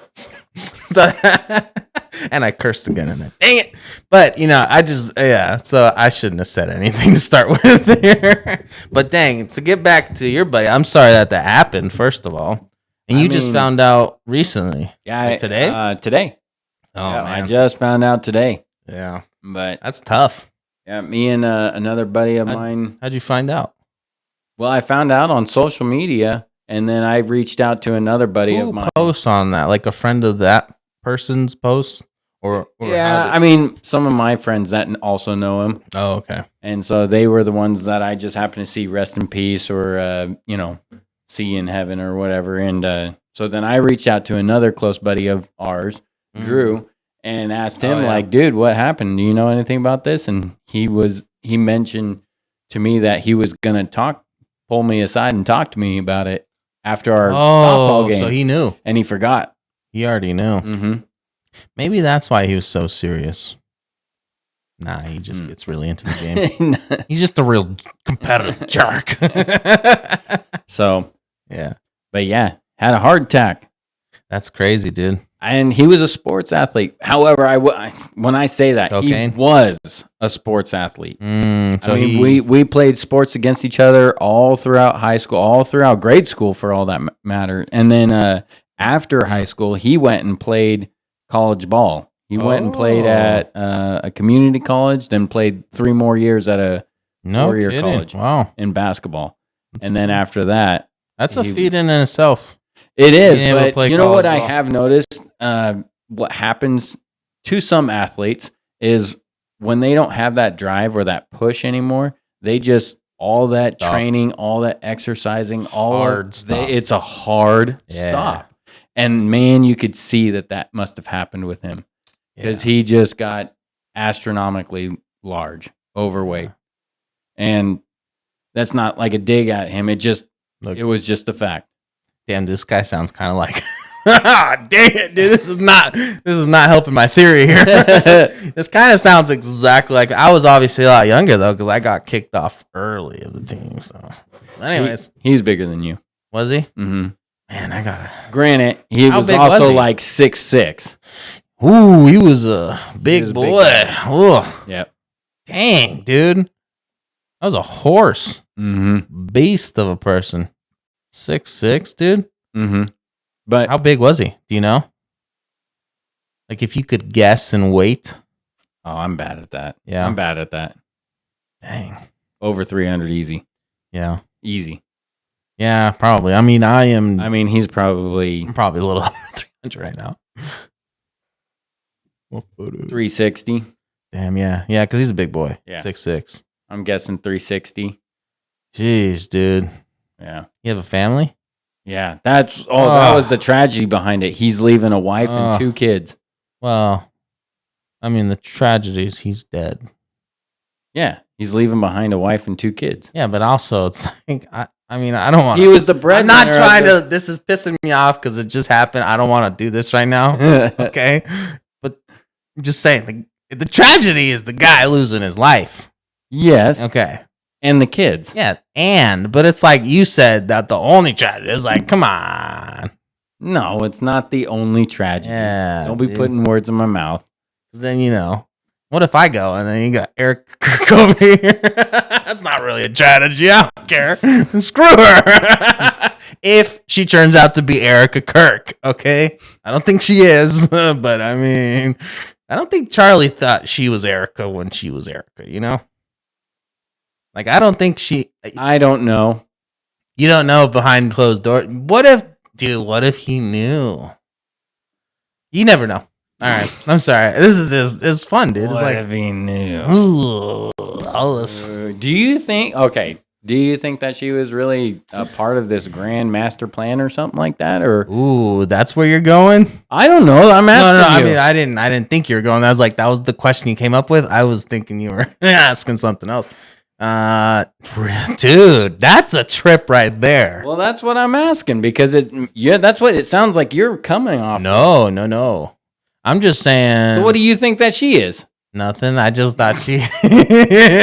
So, and I cursed again in there. Dang it. But, so I shouldn't have said anything to start with here. But dang, to get back to your buddy, I'm sorry that happened, first of all. And you just found out recently. Yeah. Today? Today. Oh, yeah, man. I just found out today. Yeah. But that's tough. Yeah, me and another buddy of mine. How'd you find out? Well, I found out on social media, and then I reached out to another buddy of mine. Post on that, like a friend of that person's post, or yeah, I mean, some of my friends that also know him. Oh, okay. And so they were the ones that I just happened to see rest in peace, or see in heaven or whatever. And so then I reached out to another close buddy of ours, Drew. And asked him, like, dude, what happened? Do you know anything about this? And he mentioned to me that he was going to pull me aside and talk to me about it after our softball game. So he knew. And he forgot. He already knew. Mm-hmm. Maybe that's why he was so serious. Nah, he just gets really into the game. He's just a real competitive jerk. So, yeah. But yeah, had a heart attack. That's crazy, dude. And he was a sports athlete. However, when I say that, Cocaine? he was a sports athlete. So we played sports against each other all throughout high school, all throughout grade school for all that matter. And then after high school, he went and played college ball. He went and played at a community college, then played 3 more years at a 4-year college in basketball. And then after that... That's a feat in itself. It is, but you know what I have noticed? What happens to some athletes is when they don't have that drive or that push anymore, they just all that training, all that exercising, it's a hard stop. And man, you could see that must have happened with him because he just got astronomically large, overweight, and that's not like a dig at him. It was just the fact. Damn, this guy sounds kind of like, dang it, dude, this is not helping my theory here. This kind of sounds exactly like, I was obviously a lot younger though, because I got kicked off early of the team. So, anyways, he's bigger than you. Was he? Mm-hmm. Man, Granted, he was also like 6'6". Ooh, he was a big boy. Ooh. Yep. Dang, dude, that was a horse, mm-hmm. beast of a person. 6'6", dude. Mm-hmm. But How big was he? Do you know? Like, if you could guess and wait. oh, I'm bad at that. Yeah. I'm bad at that. Dang. Over 300 easy. Yeah. Easy. Yeah, probably. I mean, he's probably I'm probably a little over 300 right now. 360. Damn, yeah. Yeah, because he's a big boy. Yeah. 6'6". I'm guessing 360. Jeez, dude. Yeah. You have a family? Yeah. That was the tragedy behind it. He's leaving a wife and 2 kids. Well, I mean, the tragedy is he's dead. Yeah. He's leaving behind a wife and 2 kids. Yeah, but also it's like, I don't want He was the breadwinner. I'm not trying to, this is pissing me off because it just happened. I don't want to do this right now. Okay. But I'm just saying, the tragedy is the guy losing his life. Yes. Okay. And the kids. Yeah. But it's like you said that the only tragedy is like, come on. No, it's not the only tragedy. Yeah. Don't be putting words in my mouth. Then, what if I go and then you got Eric Kirk over here? That's not really a tragedy. I don't care. Screw her. If she turns out to be Erica Kirk, okay? I don't think she is, but I mean, I don't think Charlie thought she was Erica when she was Erica, Like, I don't think I don't know. You don't know behind closed doors. What if he knew? You never know. All right, I'm sorry. This is it's fun, dude. It's What like if he knew? Ooh, all this. Do you think that she was really a part of this grand master plan or something like that? Or Ooh, that's where you're going? I don't know. I'm asking you. I mean, I didn't think you were going. That was the question you came up with. I was thinking you were asking something else. Dude, that's a trip right there. Well, that's what I'm asking because that's what it sounds like you're coming off. No. I'm just saying. So what do you think that she is? Nothing. I just thought she A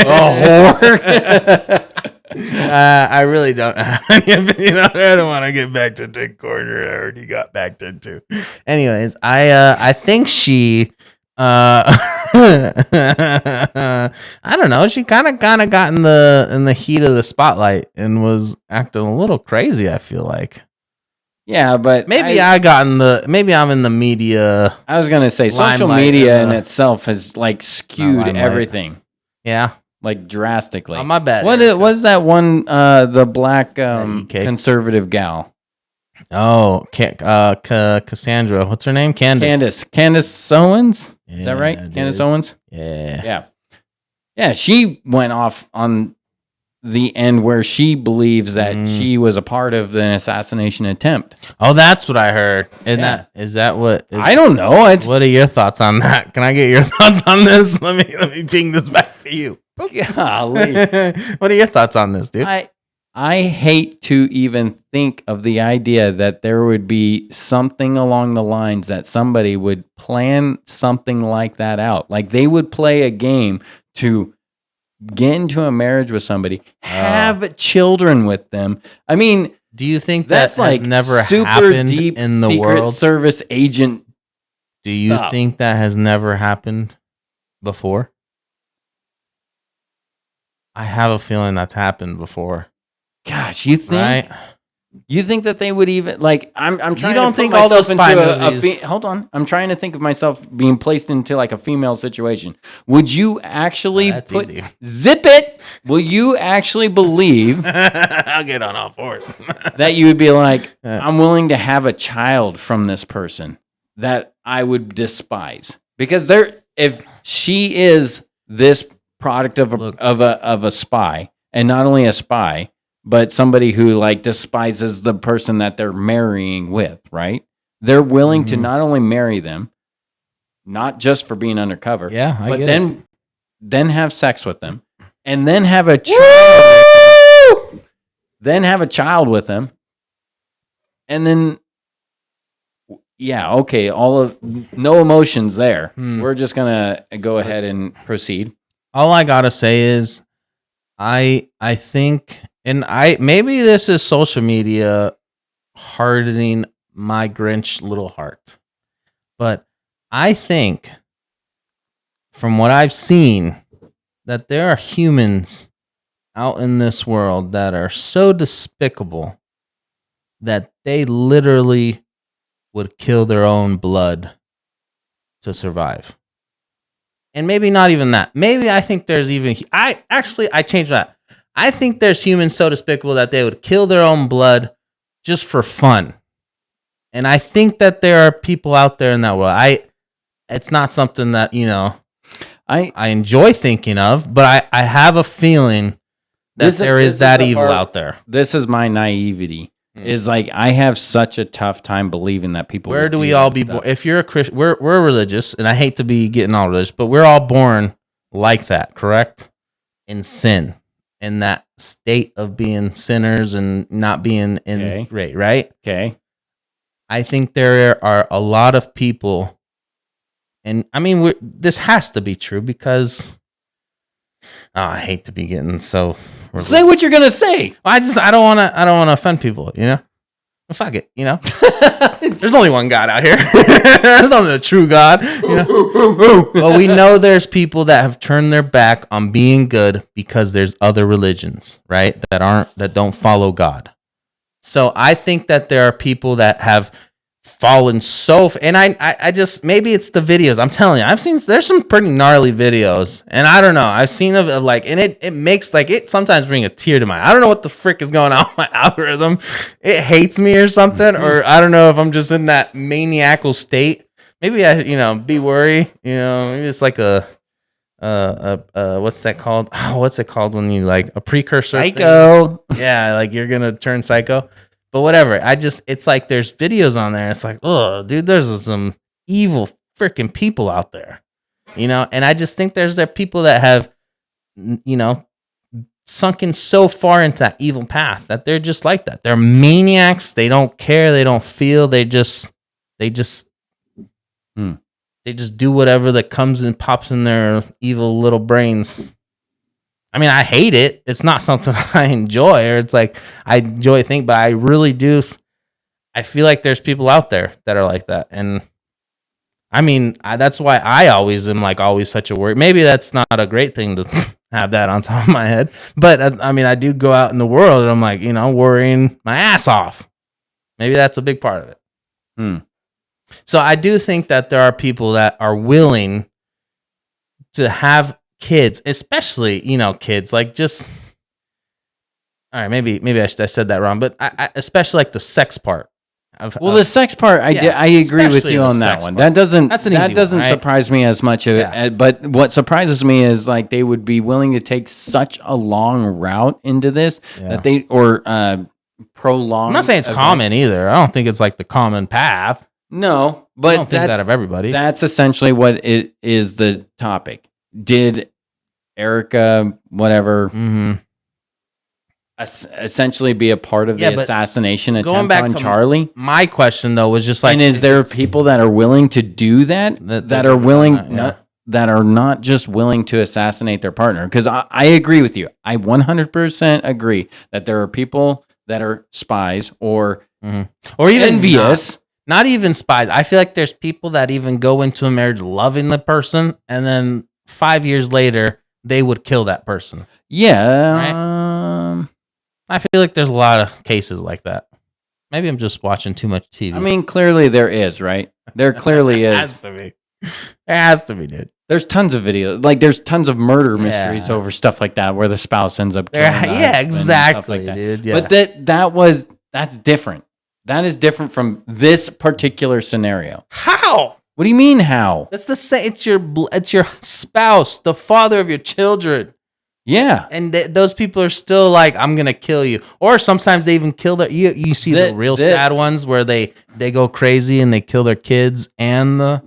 whore. I really don't have any opinion on her. I don't want to get back to Dick Corner. I already got back to two. Anyways, I think she I don't know. She kind of got in the heat of the spotlight and was acting a little crazy, I feel like. Yeah, but maybe maybe I'm in the media. I was gonna say social media in itself has like skewed everything. Yeah, like drastically. Oh, my bad. What was that one? The black conservative gal. Oh, Cassandra. What's her name? Candace Owens. Is that right? Dude. Candace Owens. Yeah. She went off on the end where she believes that she was a part of an assassination attempt. Oh, that's what I heard. Is that what? I don't know. What are your thoughts on that? Can I get your thoughts on this? Let me ping this back to you. Golly. What are your thoughts on this, dude? I hate to even think of the idea that there would be something along the lines that somebody would plan something like that out. Like they would play a game to get into a marriage with somebody, have children with them. I mean, do you think that's that has like never super happened deep in the Secret world? Service agent. Do you think that has never happened before? I have a feeling that's happened before. Gosh, you think? Right? You think that they would even like? I'm trying. You don't to think put all those myself spy into movies? hold on. I'm trying to think of myself being placed into like a female situation. Would you actually easy. Zip it? Will you actually believe? I'll get on all fours. That you would be like, I'm willing to have a child from this person that I would despise because if she is this product of a spy, and not only a spy, but somebody who like despises the person that they're marrying with, right? They're willing to not only marry them, not just for being undercover, but then have sex with them, and then have a child. Then have a child with them, and then no emotions there. We're just gonna go ahead and proceed. All I gotta say is, I think, and maybe this is social media hardening my Grinch little heart, but I think from what I've seen that there are humans out in this world that are so despicable that they literally would kill their own blood to survive. And maybe not even that. Maybe I think there's even I changed that. I think there's humans so despicable that they would kill their own blood just for fun. And I think that there are people out there in that world. It's not something that, I enjoy thinking of, but I have a feeling that there is that evil out there. This is my naivety. Is like I have such a tough time believing that people. Where do we all be born? If you're a Christian, we're religious, and I hate to be getting all religious, but we're all born like that, correct? In sin, in that state of being sinners and not being great, right? Okay. I think there are a lot of people, and I mean, this has to be true because I hate to be getting so. Say what you're gonna say. I don't want to offend people, Well, fuck it, There's only one God out here. There's only the true God. But we know there's people that have turned their back on being good because there's other religions, right? That don't follow God. So I think that there are people that have fallen and I just, maybe it's the videos. I'm telling you, there's some pretty gnarly videos, and I don't know. I've seen of and it makes it sometimes bring a tear to my eye. I don't know what the frick is going on with my algorithm. It hates me or something, or I don't know if I'm just in that maniacal state. Maybe I, be worried. Maybe it's like a what's that called? Oh, what's it called when you a precursor? Psycho. Thing? Yeah, you're gonna turn psycho. But whatever, it's like there's videos on there. It's like, oh, dude, there's some evil freaking people out there, And I just think there people that have, sunken so far into that evil path that they're just like that. They're maniacs. They don't care. They don't feel. They just do whatever that comes and pops in their evil little brains. I mean, I hate it. It's not something I enjoy, or it's like I enjoy thinking, but I really do. I feel like there's people out there that are like that, and I mean, that's why I always am always such a worry. Maybe that's not a great thing to have that on top of my head, but I mean, I do go out in the world and I'm worrying my ass off. Maybe that's a big part of it. So I do think that there are people that are willing to have kids, especially kids just. All right, maybe I said that wrong, but I especially the sex part. The sex part, I agree with you on that one. Part. That doesn't surprise me as much. But what surprises me is they would be willing to take such a long route into this that they prolong. I'm not saying it's common either. I don't think it's the common path. No, but I don't think that of everybody. That's essentially what it is. The topic. Did Erica essentially be a part of the assassination attempt on Charlie? My question though was just and is there people that are willing to do that are willing that are not just willing to assassinate their partner? Because I agree with you. I 100% agree that there are people that are spies or even envious. Not even spies. I feel like there's people that even go into a marriage loving the person, and then 5 years later, they would kill that person. Yeah. Right? I feel like there's a lot of cases like that. Maybe I'm just watching too much TV. I mean, clearly there is, right? There clearly is. There has to be. There has to be, dude. There's tons of videos. There's tons of murder mysteries over stuff like that where the spouse ends up killing exactly, like that. Dude. Yeah. But that's different. That is different from this particular scenario. How? What do you mean how? That's the same. It's your spouse, the father of your children. Yeah. And those people are still I'm going to kill you. Or sometimes they even kill their, you see the real sad ones where they go crazy and they kill their kids and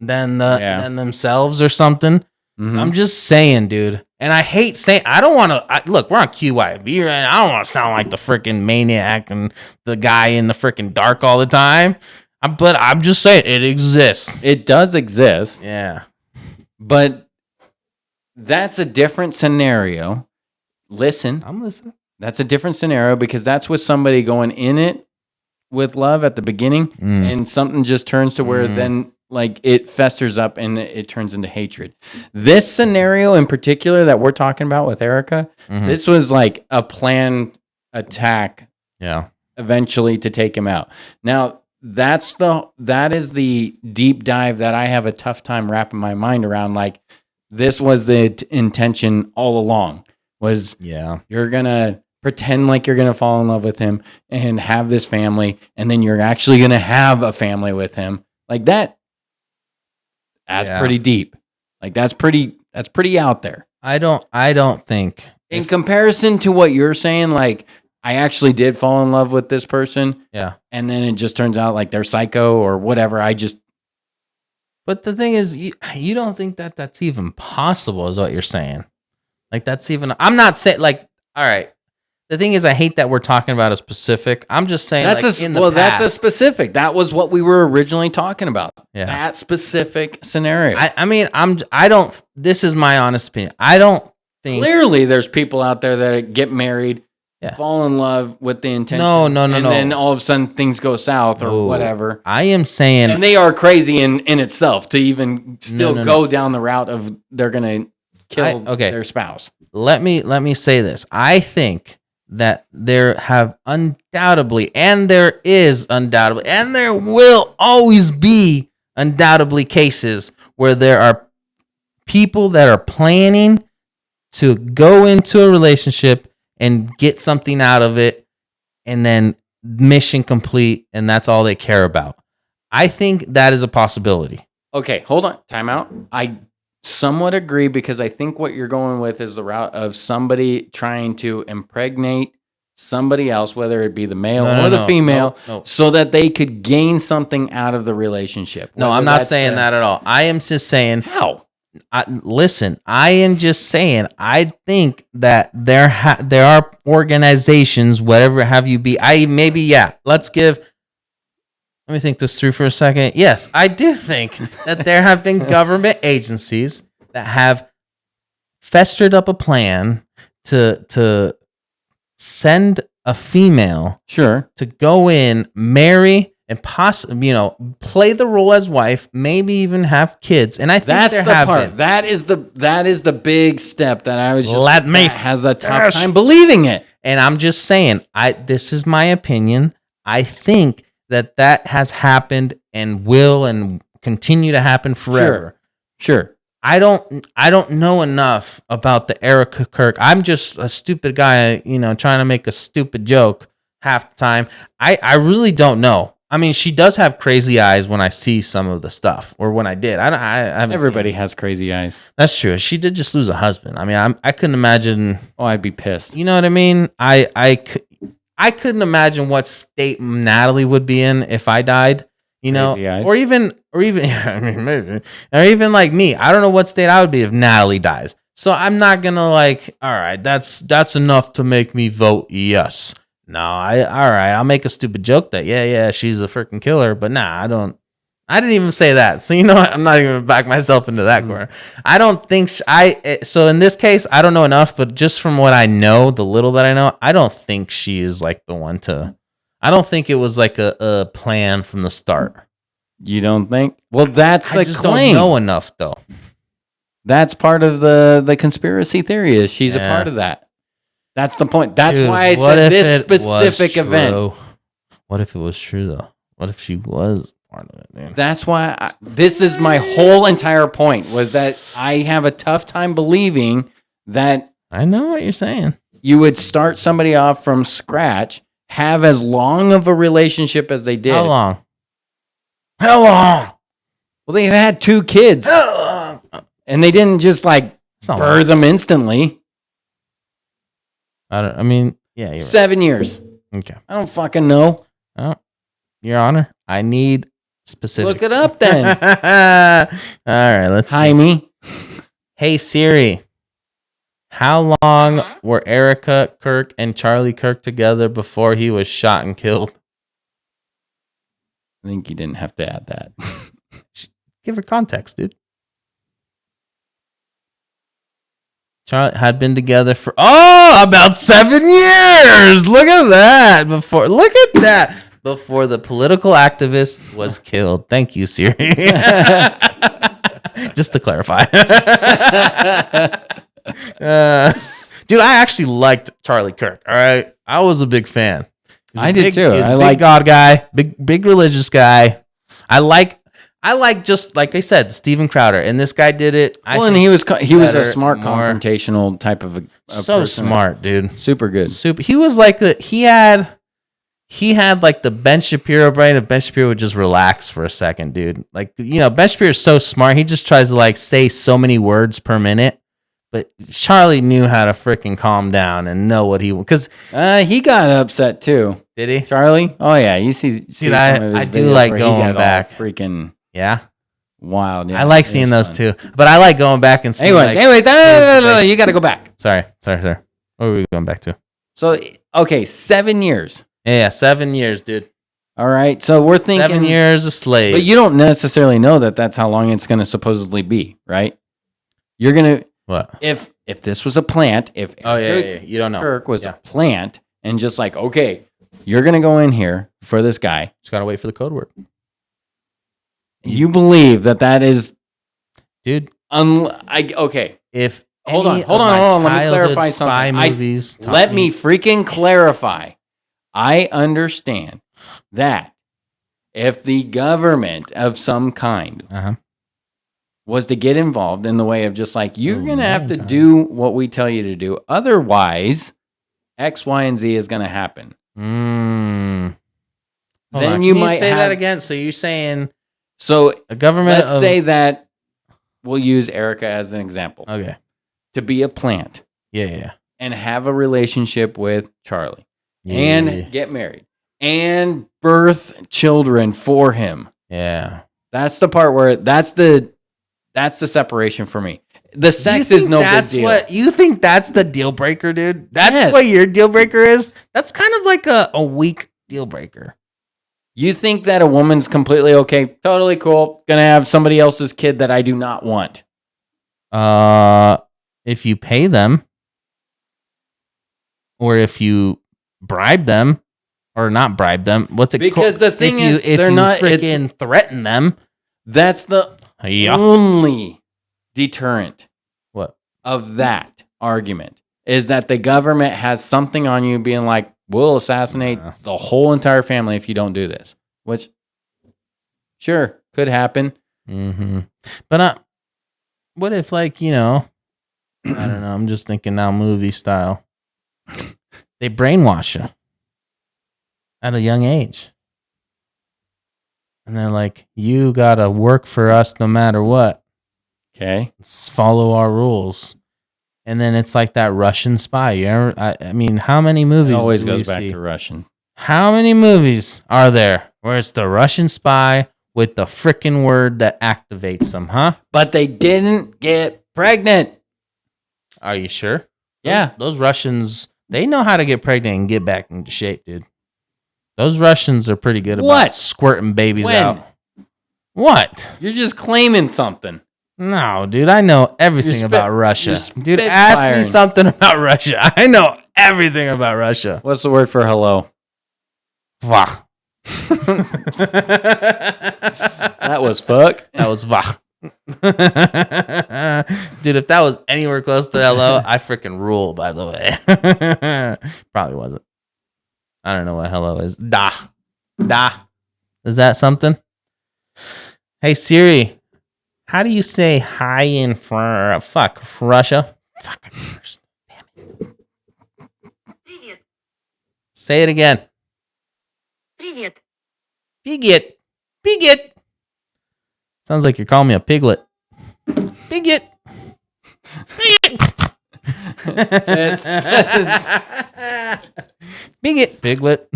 then themselves or something. Mm-hmm. I'm just saying, dude. And I hate saying, I don't want to, look, we're on QYB, and I don't want to sound like the freaking maniac and the guy in the freaking dark all the time. But I'm just saying, it exists. It does exist. Yeah. But that's a different scenario. Listen. I'm listening. That's a different scenario because that's with somebody going in it with love at the beginning, and something just turns to where then it festers up and it turns into hatred. This scenario in particular that we're talking about with Erica, this was a planned attack. Yeah. eventually to take him out. Now, that is the deep dive that I have a tough time wrapping my mind around. Like, this was the intention all along, was you're going to pretend like you're going to fall in love with him and have this family, and then you're actually going to have a family with him. Like that's pretty deep. Like that's pretty out there. I don't think in comparison to what you're saying, like, I actually did fall in love with this person. Yeah. And then it just turns out like they're psycho or whatever. But the thing is, you don't think that that's even possible, is what you're saying. Like, that's even, I'm not saying, like, all right. The thing is, I hate that we're talking about a specific. I'm just saying, that's past. That's a specific. That was what we were originally talking about. Yeah. That specific scenario. This is my honest opinion. I don't think. Clearly, there's people out there that get married, fall in love with the intention. No. And then all of a sudden things go south or whatever. I am saying. And they are crazy in itself to even still go down the route of they're going to kill their spouse. Let me say this. I think that there have undoubtedly, and there is undoubtedly, and there will always be undoubtedly cases where there are people that are planning to go into a relationship and get something out of it, and then mission complete, and that's all they care about. I think that is a possibility. Okay, hold on. Time out. I somewhat agree, because I think what you're going with is the route of somebody trying to impregnate somebody else, whether it be the male or the female, so that they could gain something out of the relationship. No, I'm not saying that at all. I am just saying... How? Listen, I am just saying, I think that there are organizations, whatever have you be. Let me think this through for a second. Yes, I do think that there have been government agencies that have festered up a plan to send a female to go in, marry, and play the role as wife, maybe even have kids. And I think that's the part. That is the big step that I was just has a tough time believing it. And I'm just saying, this is my opinion. I think that has happened and will and continue to happen forever. Sure. I don't know enough about the Erica Kirk. I'm just a stupid guy, trying to make a stupid joke half the time. I really don't know. I mean, she does have crazy eyes when I see some of the stuff, or when I did. Everybody has crazy eyes. That's true. She did just lose a husband. I mean, I couldn't imagine. Oh, I'd be pissed. You know what I mean? I couldn't imagine what state Natalie would be in if I died. Or even like me. I don't know what state I would be if Natalie dies. So I'm not gonna all right, that's enough to make me vote yes. No, all right, I'll make a stupid joke that she's a freaking killer, but nah, I didn't even say that. So what? I'm not even gonna back myself into that corner. I don't think so in this case, I don't know enough, but just from what I know, the little that I know, I don't think she is like the one to. I don't think it was like a plan from the start. You don't think? Well, that's the I just claim. Don't know enough though. That's part of the conspiracy theory. Is she's a part of that? That's the point. That's why I said this specific event. What if it was true though? What if she was part of it, man? That's why this is my whole entire point, was that I have a tough time believing that. I know what you're saying. You would start somebody off from scratch, have as long of a relationship as they did. How long? Well, they've had 2 kids. And they didn't just birth them instantly. You're right. 7 years. Okay. I don't fucking know. Oh, Your Honor, I need specifics. Look it up then. All right, let's Hi, see. me. Hey, Siri. How long were Erica Kirk and Charlie Kirk together before he was shot and killed? I think you didn't have to add that. Give her context, dude. Charlie had been together for about 7 years. Look at that. Before the political activist was killed. Thank you, Siri. Just to clarify. Dude, I actually liked Charlie Kirk. All right, I was a big fan. I did too. He's I a like big God guy, big religious guy. I like just like I said, Steven Crowder, and this guy did it. Well, and he was a smart, confrontational type of a so person. Smart, dude. Super good. He was like he had like the Ben Shapiro brain. If Ben Shapiro would just relax for a second, dude. Like, Ben Shapiro is so smart. He just tries to like say so many words per minute. But Charlie knew how to freaking calm down and know what because he got upset too. Did he, Charlie? Oh yeah, you see dude, some of his I do videos like where he going got all back. freaking Yeah. wild. Yeah, I like seeing those too, but I like going back and seeing. Anyways, no, you got to go back. Sorry. What were we going back to? So, okay, 7 years. Yeah, 7 years, dude. All right, so we're thinking 7 years a slave. but you don't necessarily know that that's how long it's going to supposedly be, right? You're gonna what if this was a plant? If you don't know. Kirk was a plant, and just like, okay, you're gonna go in here for this guy. Just gotta wait for the code word. You believe that is, dude? Okay. If hold on. Let me clarify something. Let me freaking clarify. I understand that if the government of some kind was to get involved in the way of just like, you're going to have to do what we tell you to do. Otherwise, X, Y, and Z is going to happen. Then you might say that again. So you're saying a government. Let's say that we'll use Erica as an example. Okay. To be a plant. Yeah. And have a relationship with Charlie. And get married. And birth children for him. Yeah. That's the part where that's the separation for me. The sex is no big deal. You think that's the deal breaker, dude? That's what your deal breaker is? That's kind of like a weak deal breaker. You think that a woman's completely okay, totally cool, gonna have somebody else's kid that I do not want? If you pay them, or if you bribe them, or not bribe them, what's it called? Because the thing is, they're not freaking threaten them. That's the only deterrent. What of that argument is that the government has something on you, being like, we'll assassinate the whole entire family if you don't do this, which sure could happen. But what if, like, I don't know, I'm just thinking now movie style. They brainwash you at a young age. And they're like, you got to work for us no matter what. Okay. Follow our rules. And then it's like that Russian spy. I mean, how many movies? It always goes back to Russian. How many movies are there where it's the Russian spy with the frickin' word that activates them, huh? But they didn't get pregnant. Are you sure? Yeah. Those Russians, they know how to get pregnant and get back into shape, dude. Those Russians are pretty good about squirting babies out. What? You're just claiming something. No, dude, I know everything about Russia. Dude, ask me something about Russia. I know everything about Russia. What's the word for hello? Vach. That was fuck. That was vach. Dude, if that was anywhere close to hello, I freaking rule, by the way. Probably wasn't. I don't know what hello is. Da. Is that something? Hey, Siri. How do you say hi in Russia? Fucking first. Damn it. Привет. Say it again. Привет. Piglet. Sounds like you're calling me a piglet. Piglet. Piglet.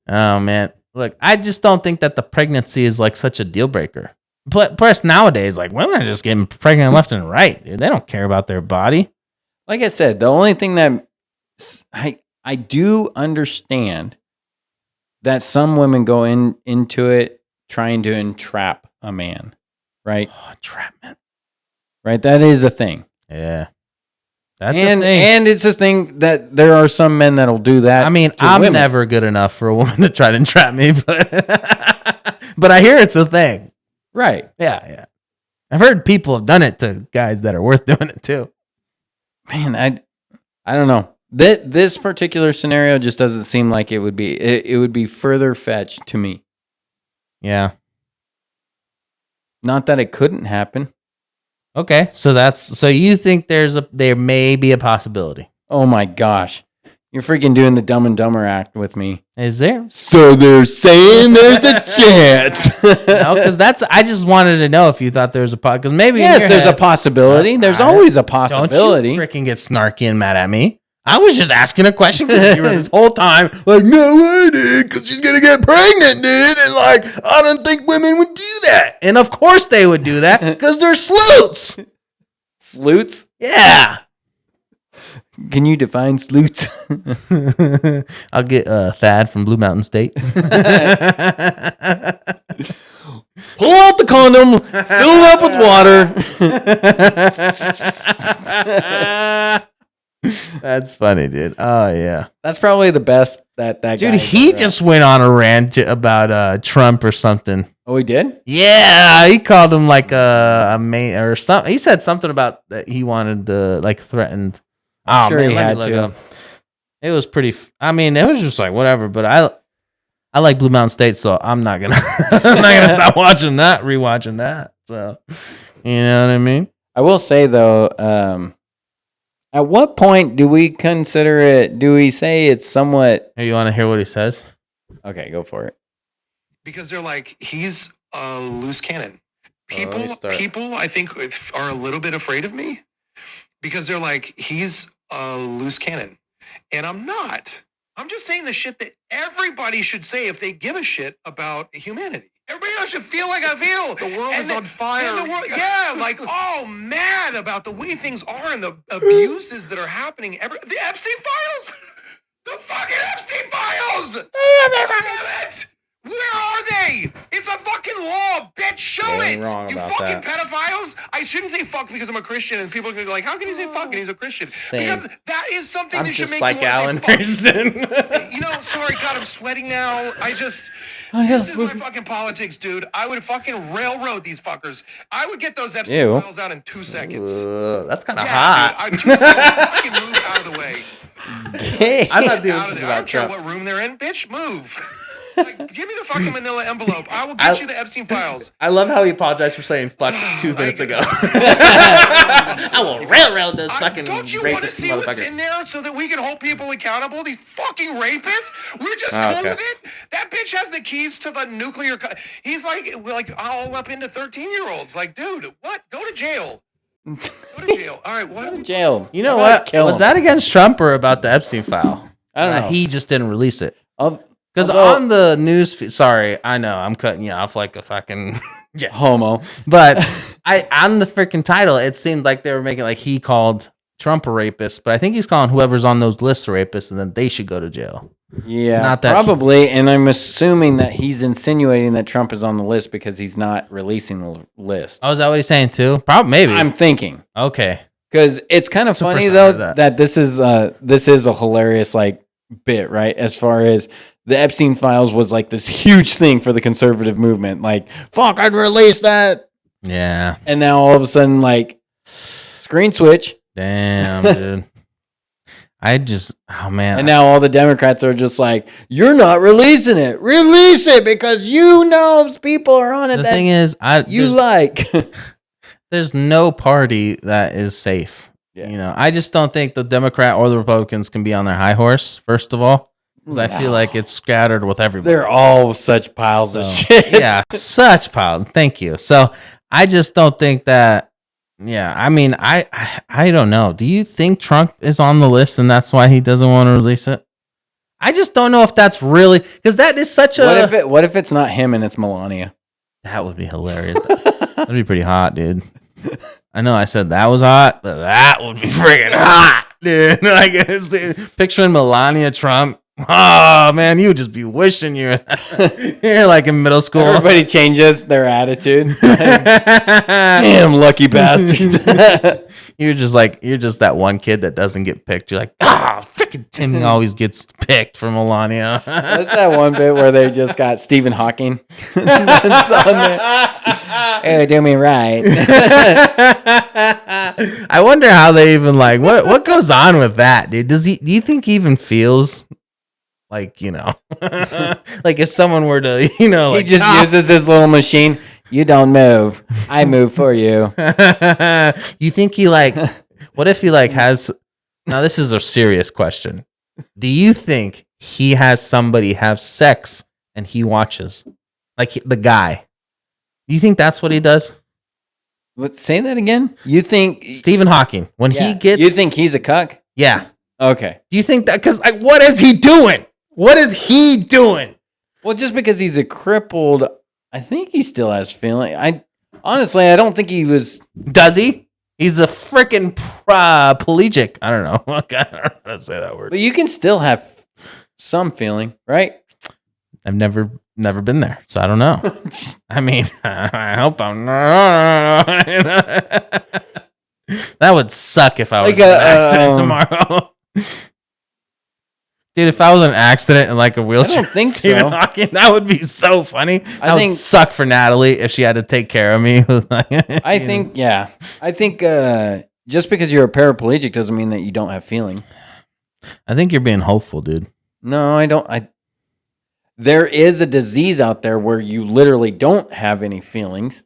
Oh, man. Look, I just don't think that the pregnancy is like such a deal breaker. Plus, nowadays, like, women are just getting pregnant left and right. Dude. They don't care about their body. Like I said, the only thing that I do understand that some women go into it trying to entrap a man, right? Oh, entrapment. Right? That is a thing. Yeah. That's a thing. And it's a thing that there are some men that'll do that. I mean, I'm never good enough for a woman to try to entrap me, but I hear it's a thing. Right. Yeah. I've heard people have done it to guys that are worth doing it too. Man, I don't know. This particular scenario just doesn't seem like it would be. It would be further fetched to me. Yeah. Not that it couldn't happen. Okay, so you think there may be a possibility. Oh my gosh. You're freaking doing the Dumb and Dumber act with me. Is there? So they're saying there's a chance. No, because I just wanted to know if you thought there was a because maybe yes, there's a possibility. There's always a possibility. Don't you freaking get snarky and mad at me. I was just asking a question because you were this whole time like, no way, dude, because she's gonna get pregnant, dude, and like, I don't think women would do that. And of course they would do that because they're sleuths. Sleuths? Yeah. Can you define sleuths? I'll get Thad from Blue Mountain State. Pull out the condom, fill it up with water. That's funny, dude. Oh yeah, that's probably the best that dude. guy He just went on a rant about Trump or something. Oh, he did? Yeah, he called him like a man or something. He said something about that he wanted to like threatened. Oh sure, man, he let me had look to. up. It was pretty. I mean, it was just like whatever. But I like Blue Mountain State, so I'm not gonna stop watching that, rewatching that. So you know what I mean. I will say though. At what point do we consider it? Do we say it's somewhat? Hey, you want to hear what he says? Okay, go for it. Because they're like, he's a loose cannon. People, I think, are a little bit afraid of me because they're like, he's a loose cannon, and I'm not. I'm just saying the shit that everybody should say if they give a shit about humanity. Everybody else should feel like I feel. The world is on fire. Like all mad about the way things are and the abuses that are happening. The Epstein files. The fucking Epstein files. Damn it. Where are they? It's a fucking law, bitch. Show it. You fucking pedophiles. I shouldn't say fuck because I'm a Christian and people are going to be like, how can you say fuck and he's a Christian? Same. Because that is something that should make like you want Alan to say Pearson. You know, sorry, God, I'm sweating now. This is my fucking politics, dude. I would fucking railroad these fuckers. I would get those Epstein files out in 2 seconds. That's kind of hot. Dude, 2 seconds. Fucking move out of the way. I'm not doing this I about don't care Trump. what room they're in, bitch. Move. Like, give me the fucking manila envelope. I will get you the Epstein files. I love how he apologized for saying fuck 2 minutes ago. I will railroad those fucking Don't you want to see what's in there so that we can hold people accountable? These fucking rapists? We're just cool with it? That bitch has the keys to the nuclear... He's like all up into 13-year-olds. Like, dude, what? Go to jail. Go to jail. All right, what? Go to jail. You know what? Was that against Trump or about the Epstein file? I don't know. He just didn't release it. Because Although- on the news feed, sorry, I know I'm cutting you off like a fucking homo, but on the freaking title, it seemed like they were making like he called Trump a rapist, but I think he's calling whoever's on those lists a rapist, and then they should go to jail. Yeah, Not that- probably. And I'm assuming that he's insinuating that Trump is on the list because he's not releasing the list. Oh, is that what he's saying too? Probably, maybe. I'm thinking Okay. because it's kind of It's the funny first though time I heard that this is a hilarious like bit, right? As far as the Epstein files was like this huge thing for the conservative movement. Like, fuck, I'd release that. Yeah. And now all of a sudden, like, screen switch. Damn, dude. Oh man. And now all the Democrats are just like, you're not releasing it. Release it because you know people are on it The that thing is, there's no party that is safe. Yeah. You know, I just don't think the Democrat or the Republicans can be on their high horse, first of all. Because I feel like it's scattered with everybody. They're all such piles of shit. Yeah, such piles. Thank you. So I just don't think that. Yeah, I mean, I don't know. Do you think Trump is on the list and that's why he doesn't want to release it? I just don't know if that's really because that is such a. What if it's not him and it's Melania? That would be hilarious. That'd be pretty hot, dude. I know I said that was hot, but that would be freaking hot, dude. I guess, dude. Picturing Melania Trump Oh man, you would just be wishing you're like in middle school. Everybody changes their attitude. Damn lucky bastards. You're just that one kid that doesn't get picked. You're like, freaking Timmy always gets picked for Melania. That's that one bit where they just got Stephen Hawking. That's on there. Oh, do me right. I wonder how they even like what goes on with that, dude. Do you think he even feels like, like if someone were to, like, He just uses his little machine. You don't move. I move for you. You think he like, what if he like has, now this is a serious question. Do you think he has somebody have sex and he watches? Like the guy. Do you think that's what he does? What? Say that again? You think Stephen Hawking, when he gets. You think he's a cuck? Yeah. Okay. Do you think that? Because like, what is he doing? What is he doing? Well, just because he's a crippled, I think he still has feeling. I don't think he was. Does he? He's a freaking paraplegic. I don't know. I don't know how to say that word. But you can still have some feeling, right? I've never been there, so I don't know. I mean, I hope I'm not. That would suck if I was Like in an accident tomorrow. Dude, if I was in an accident in like a wheelchair, I don't think Stephen so. Hawking, that would be so funny. That would suck for Natalie if she had to take care of me. I think just because you're a paraplegic doesn't mean that you don't have feeling. I think you're being hopeful, dude. No, I don't. There is a disease out there where you literally don't have any feelings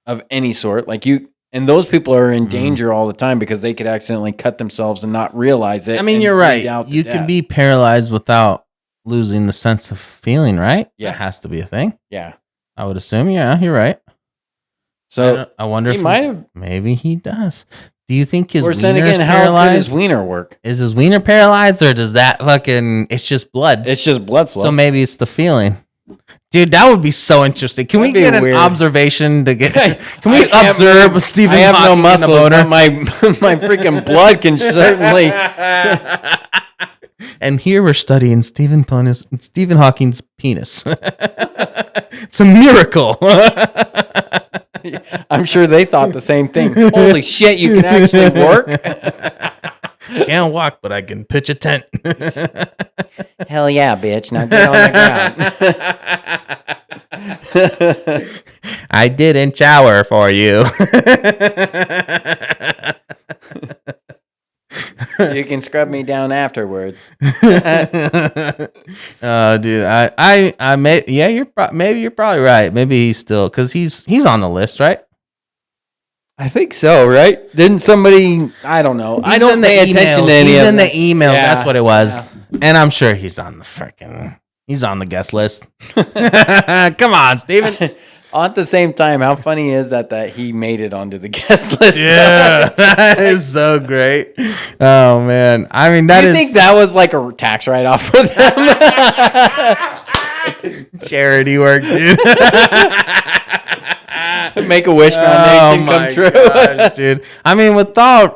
of any sort. Like and those people are in danger all the time because they could accidentally cut themselves and not realize it. I mean, you're right. You can be paralyzed without losing the sense of feeling, right? Yeah. That has to be a thing. Yeah. I would assume, yeah, you're right. So I wonder he if might have. maybe he does. Do you think his Or then wiener again, is how could paralyzed? his wiener work? Is his wiener paralyzed, or does that fucking? It's just blood. It's just blood flow. So maybe it's the feeling. Dude, that would be so interesting. Can That'd we be get weird. an observation to get? Can we I can't observe move. Stephen I have Hawking no in the muscles, boner? but my freaking blood can certainly. And here we're studying Stephen Hawking's penis. It's a miracle. I'm sure they thought the same thing. Holy shit, you can actually work? Can't walk, but I can pitch a tent. Hell yeah, bitch. Now get on the ground. I didn't shower for you. You can scrub me down afterwards. Oh, dude, I may, yeah, maybe you're probably right. Maybe he's still, because he's on the list, right? I think so, right? Didn't somebody? I don't know. I don't pay attention to any He's of in the them. emails. Yeah, That's what it was. And I'm sure he's on the he's on the guest list. Come on, Steven. At the same time, how funny is that he made it onto the guest list? Yeah, that is so great. Oh man, I mean Do you think that was like a tax write-off for them? charity work, dude. Make a Wish Foundation come true. Gosh, dude. I mean,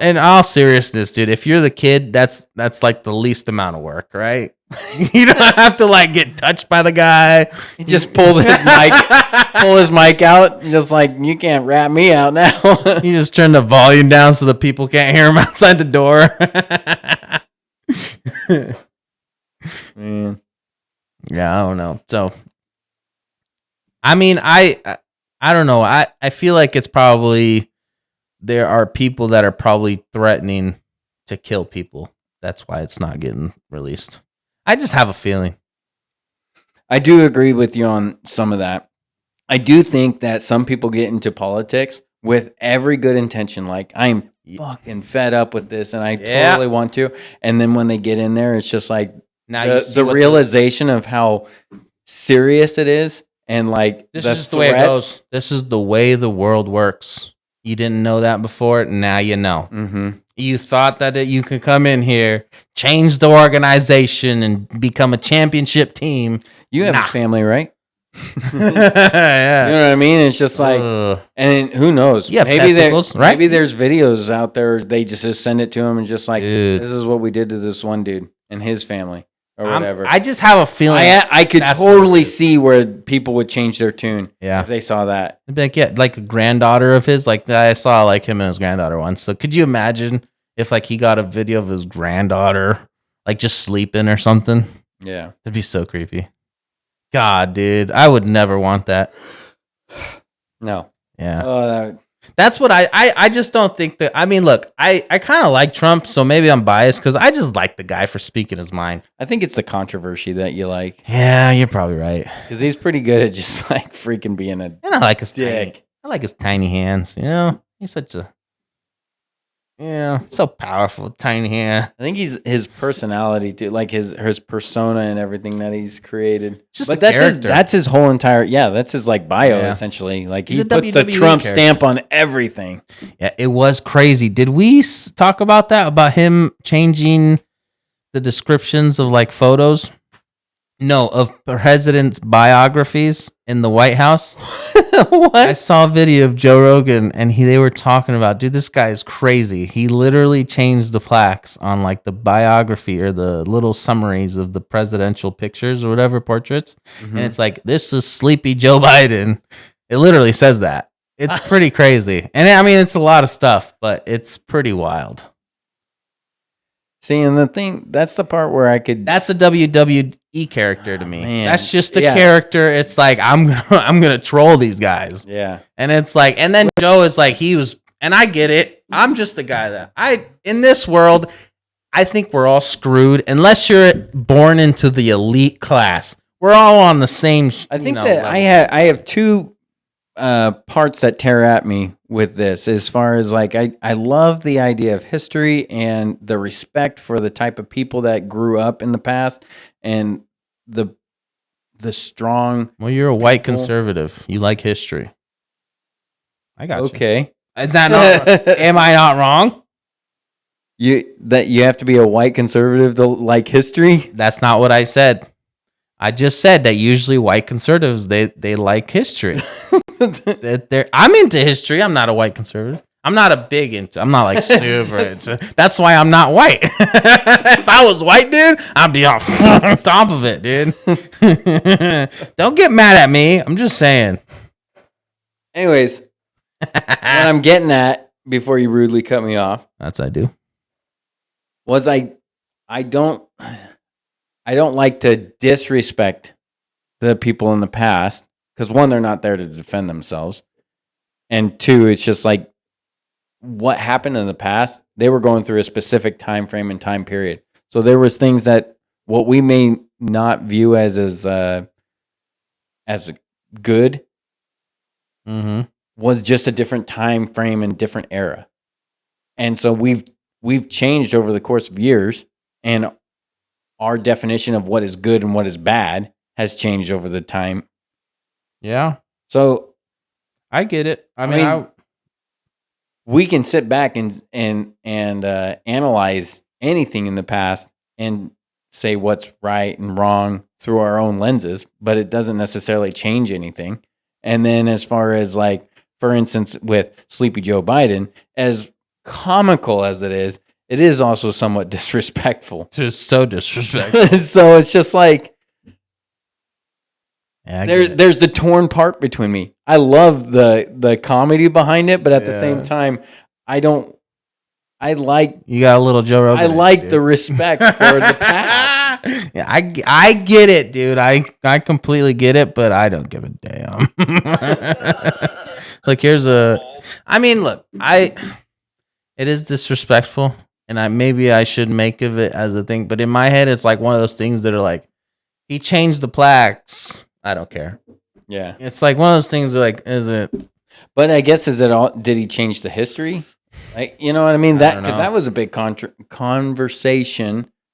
in all seriousness, dude, if you're the kid, that's like the least amount of work, right? You don't have to like get touched by the guy. He just pulled his mic out, and just like, you can't rat me out now. You just turn the volume down so the people can't hear him outside the door. Man. Yeah, I don't know. So, I mean, I don't know. I feel like it's probably there are people that are probably threatening to kill people. That's why it's not getting released. I just have a feeling. I do agree with you on some of that. I do think that some people get into politics with every good intention. Like, I'm fucking fed up with this and I totally want to. And then when they get in there, it's just like Now the realization of how serious it is. And like, this is just the way it goes. This is the way the world works. You didn't know that before. Now you know. Mm-hmm. You thought that you could come in here, change the organization, and become a championship team. You have a family, right? Yeah. You know what I mean? It's just like, and who knows? You have testicles, right? Maybe there's videos out there. They just send it to him and just like, Dude. this is what we did to this one dude and his family. or whatever. I just have a feeling. I could that's what it totally is. see where people would change their tune Yeah. if they saw that. It'd be like, yeah, like a granddaughter of his. Like I saw like him and his granddaughter once. So could you imagine if like he got a video of his granddaughter like just sleeping or something? Yeah. That'd be so creepy. God, dude, I would never want that. No. Yeah. Oh, That's what I just don't think that. I mean, look, I kind of like Trump, so maybe I'm biased because I just like the guy for speaking his mind. I think it's the controversy that you like Yeah, you're probably right. because he's pretty good at just like freaking being a And I like his dick. tiny, I like his tiny hands. You know, he's such a, so powerful, tiny hand. I think he's his personality too, like his persona and everything that he's created. Just But the character. that's his whole entire that's his like bio Yeah. essentially. Like He's he a puts the WWE Trump character. stamp on everything. Yeah, it was crazy. Did we talk about that? About him changing the descriptions of like photos? No, of presidents' biographies in the White House. I What? saw a video of Joe Rogan and they were talking about, dude, this guy is crazy. He literally changed the plaques on like the biography or the little summaries of the presidential pictures or whatever portraits. And it's like, this is sleepy Joe Biden. It literally says that. It's pretty crazy. And I mean, it's a lot of stuff, but it's pretty wild. See, and the thing that's the part where I could That's a WWE character to me. man. That's just a Yeah. character. It's like I'm gonna troll these guys. yeah. And it's like, and then Joe is like, and I get it. I'm just a guy that in this world, I think we're all screwed unless you're born into the elite class. We're all on the same. I think that I have two parts that tear at me with this as far as like I love the idea of history and the respect for the type of people that grew up in the past and the strong Well, you're a white people. conservative. You like history. I got you. okay Is that not? Am I not wrong? you have to be a white conservative to like history. That's not what I said. I just said that usually white conservatives they like history. I'm into history. I'm not a white conservative. I'm not I'm not like super into. That's why I'm not white. If I was white, dude, I'd be on top of it, dude. Don't get mad at me. I'm just saying. Anyways, what I'm getting at before you rudely cut me off That's I do. was I don't like to disrespect the people in the past because one, they're not there to defend themselves, and two, it's just like what happened in the past. They were going through a specific time frame and time period, so there was things that what we may not view as good Mm-hmm. was just a different time frame and different era, and so we've changed over the course of years, and our definition of what is good and what is bad has changed over the time. Yeah, So I get it. I mean, mean, we can sit back and analyze anything in the past and say what's right and wrong through our own lenses, but it doesn't necessarily change anything. And then as far as like, for instance, with Sleepy Joe Biden, as comical as it is also somewhat disrespectful. just so disrespectful. So it's just like Yeah, I get it. there's the torn part between me. I love the comedy behind it, but at the same Yeah. time, I like You got a little Joe Rogan. I in it, like dude. the respect for the past. Yeah, I get it, dude. I completely get it, but I don't give a damn. Look, it is disrespectful, and maybe I should make of it as a thing, but in my head, it's like one of those things that are like, he changed the plaques. I don't care. Yeah, It's like one of those things that like, is it? but I guess is it all? Did he change the history? Like, you know what I mean? I That don't because know. that was a big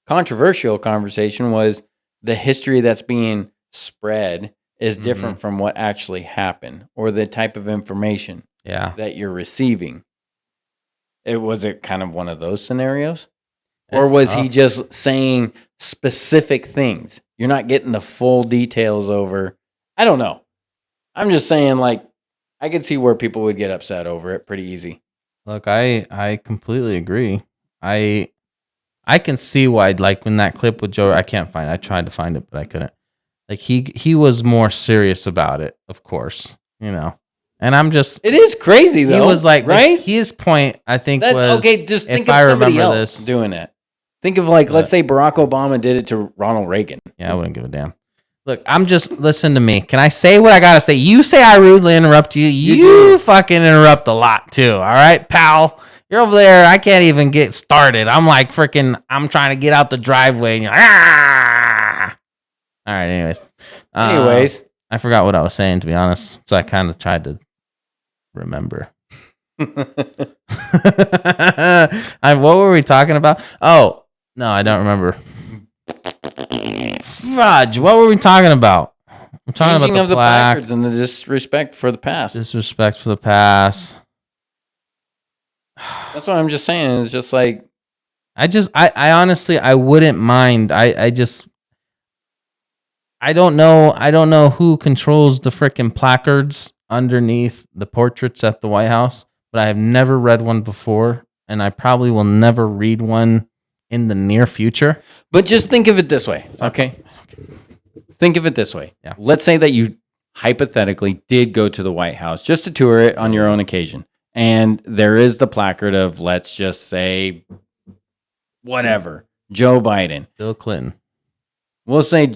controversial conversation was the history that's being spread is Mm-hmm. different from what actually happened or the type of information Yeah. that you're receiving. Was it kind of one of those scenarios? Or That's was he tough. just saying specific things? You're not getting the full details over. I don't know. I'm just saying, like, I could see where people would get upset over it pretty easy. Look, I completely agree. I I can see why, like, when that clip with Joe, I tried to find it, but I couldn't. Like, he was more serious about it, of course, And I'm just. It is crazy though. He was like, right? His point, I think, was okay. Just think if of I somebody remember else this, doing it. Think of let's say Barack Obama did it to Ronald Reagan. Yeah, I wouldn't give a damn. Look, listen to me. Can I say what I gotta say? You say I rudely interrupt you. You fucking interrupt a lot too. All right, pal. You're over there. I can't even get started. I'm like freaking. I'm trying to get out the driveway, and you're like, ah. All right. Anyways, I forgot what I was saying, to be honest. So I kind of tried to remember. What were we talking about? Oh no, I don't remember. Raj, what were we talking about? I'm talking Changing about of the placards and the disrespect for the past. Disrespect for the past. That's what I'm just saying. It's just like I honestly, I wouldn't mind. I don't know who controls the freaking placards underneath the portraits at the White House, but I have never read one before, and I probably will never read one in the near future. But just think of it this way, okay? Think of it this way. Yeah. Let's say that you hypothetically did go to the White House just to tour it on your own occasion. And there is the placard of, let's just say, whatever, Joe Biden. Bill Clinton. We'll say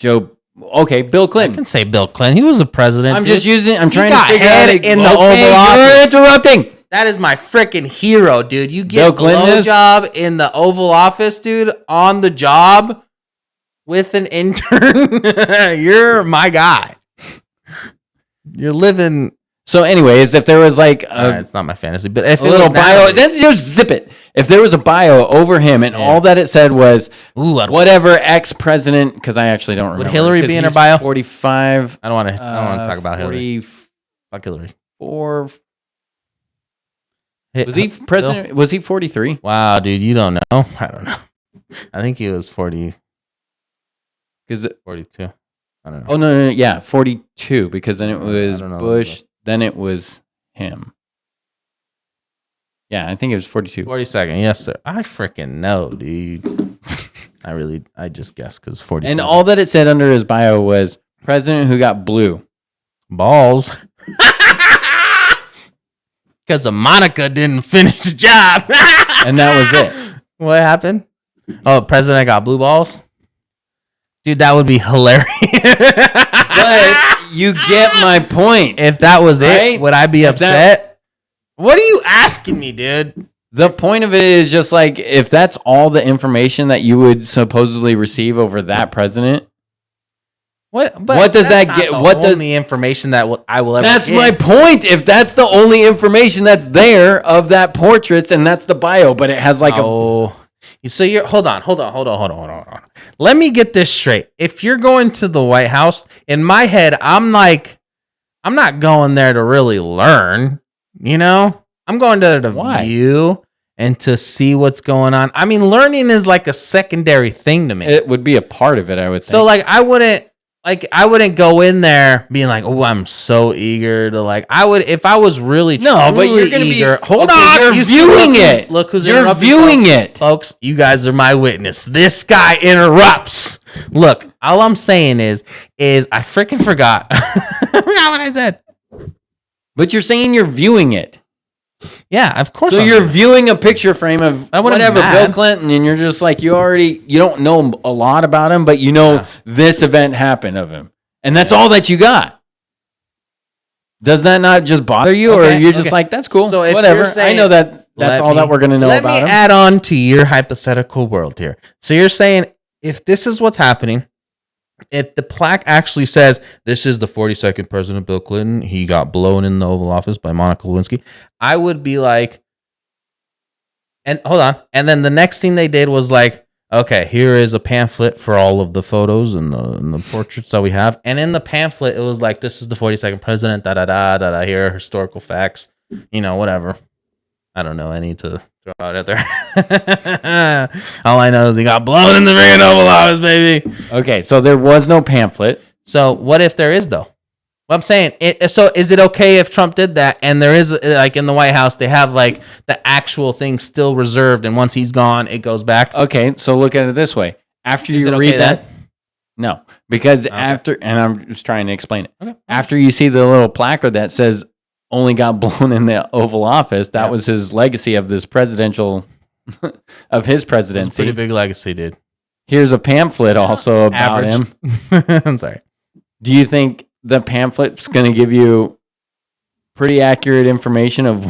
Bill Clinton. I can say Bill Clinton. He was the president. I'm trying to figure out out in the Oval Office. You're interrupting. That is my freaking hero, dude. You get a Bill Clinton blowjob in the Oval Office, dude, on the job with an intern. You're my guy. You're living. So, anyways, if there was like it's not my fantasy, but if a little bio, then just zip it. If there was a bio over him and all that it said was whatever ex-president, because I actually don't remember. Would Hillary be in her bio? 45. I don't want to talk about Hillary. Fuck Hillary. 4. Was he president? Bill? Was he 43? Wow, dude, you don't know. I don't know. I think he was 40. 42. I don't know. Oh no, yeah, 42. Because then it was Bush. Then it was him. Yeah, I think it was 42. 42nd. Yes, sir. I freaking know, dude. I just guessed because 40. And all that it said under his bio was president who got blue balls. Because of Monica didn't finish the job. And that was it. What happened? Oh, president got blue balls? Dude, that would be hilarious. But you get my point. If that was it, would I be upset? What are you asking me, dude? The point of it is just like, if that's all the information that you would supposedly receive over that president, what does that get? What does the information that I will ever That's get? my point. If that's the only information that's there of that portraits, and that's the bio, but it has like So you're hold on. Let me get this straight. If you're going to the White House, in my head, I'm not going there to really learn. I'm going there to view and to see what's going on. I mean, learning is like a secondary thing to me. It would be a part of it, I would say. So like I wouldn't go in there being like, oh, I'm so eager to like. I would if I was really but you're gonna eager. Hold on, you're viewing it. Look who's you're viewing it, folks. You guys are my witness. This guy interrupts. Look, all I'm saying is I freaking forgot. I forgot what I said. But you're saying you're viewing it. Yeah, of course. So you're viewing a picture frame of whatever Bill Clinton, and you're just like, you don't know a lot about him, but you know this event happened of him, and that's all that you got. Does that not just bother you, or you're just like, that's cool, so whatever? I know that's all that we're gonna know about him. Let me add on to your hypothetical world here. So you're saying if this is what's happening. If the plaque actually says this is the 42nd president, Bill Clinton, he got blown in the Oval Office by Monica Lewinsky, I would be like, and hold on. And then the next thing they did was like, okay, here is a pamphlet for all of the photos and the portraits that we have. And in the pamphlet, it was like, this is the 42nd president, here are historical facts, whatever. I don't know any to throw out there. All I know is he got blown in the freaking Oval Office, baby. Okay, so there was no pamphlet. So what if there is, though? What I'm saying, so is it okay if Trump did that and there is like in the White House they have like the actual thing still reserved and once he's gone it goes back? Okay, so look at it this way. After Is you it read okay that, no, because after, and I'm just trying to explain it. After you see the little placard that says only got blown in the Oval Office, that was his legacy of this presidential, of his presidency. Pretty big legacy, dude. Here's a pamphlet also about him. I'm sorry. Do you think the pamphlet's going to give you pretty accurate information of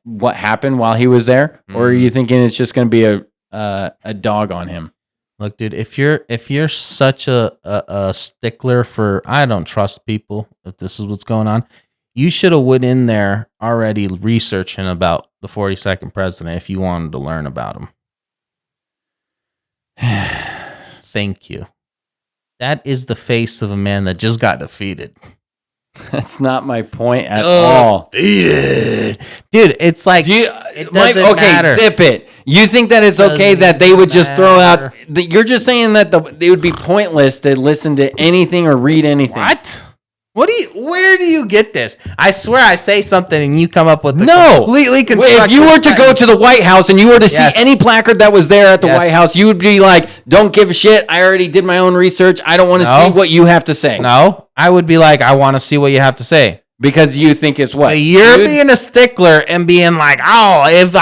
what happened while he was there, or are you thinking it's just going to be a dog on him? Look, dude, if you're such a stickler for I don't trust people, if this is what's going on, you should have went in there already researching about the 42nd president if you wanted to learn about him. Thank you. That is the face of a man that just got defeated. That's not my point at all. Defeated. Dude, it's like it doesn't matter. Zip it. You think that it's okay that they would just throw out you're just saying that it would be pointless to listen to anything or read anything. What? Where do you get this? I swear I say something and you come up with completely constructed If you were to go to the White House and you were to see Yes. any placard that was there at the Yes. White House, you would be like, don't give a shit. I already did my own research. I don't want to No. see what you have to say. No, I would be like, I want to see what you have to say. Because you think it's what? But you're Dude? being a stickler and being like, oh, if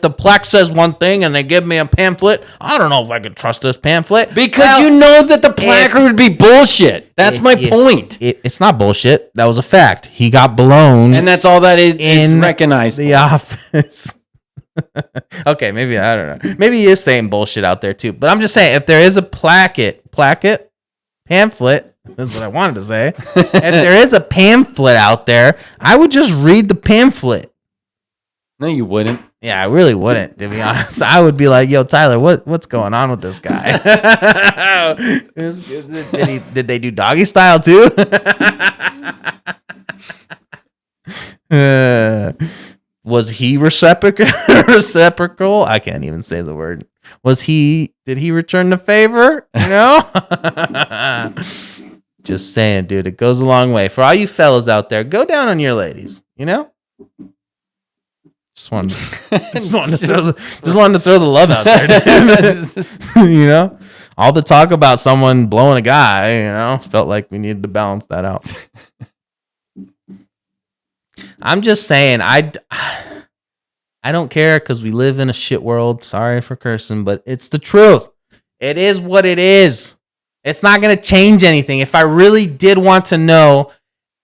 the plaque says one thing and they give me a pamphlet, I don't know if I can trust this pamphlet. Because you know that the placard would be bullshit. That's my point. It's not bullshit. That was a fact. He got blown And that's all that is in recognized. the office. Okay, maybe, I don't know. Maybe he is saying bullshit out there too. But I'm just saying, if there is a pamphlet, that's what I wanted to say. If there is a pamphlet out there, I would just read the pamphlet. No, you wouldn't. Yeah, I really wouldn't, to be honest. I would be like, yo, Tyler, what's going on with this guy? Did they do doggy style too? Was he reciprocal? I can't even say the word. Did he return the favor? You know? Just saying, dude, it goes a long way. For all you fellas out there, go down on your ladies, you know? Just wanted to throw the love out there, dude. You know? All the talk about someone blowing a guy, you know, felt like we needed to balance that out. I'm just saying, I don't care because we live in a shit world. Sorry for cursing, but it's the truth. It is what it is. It's not going to change anything. If I really did want to know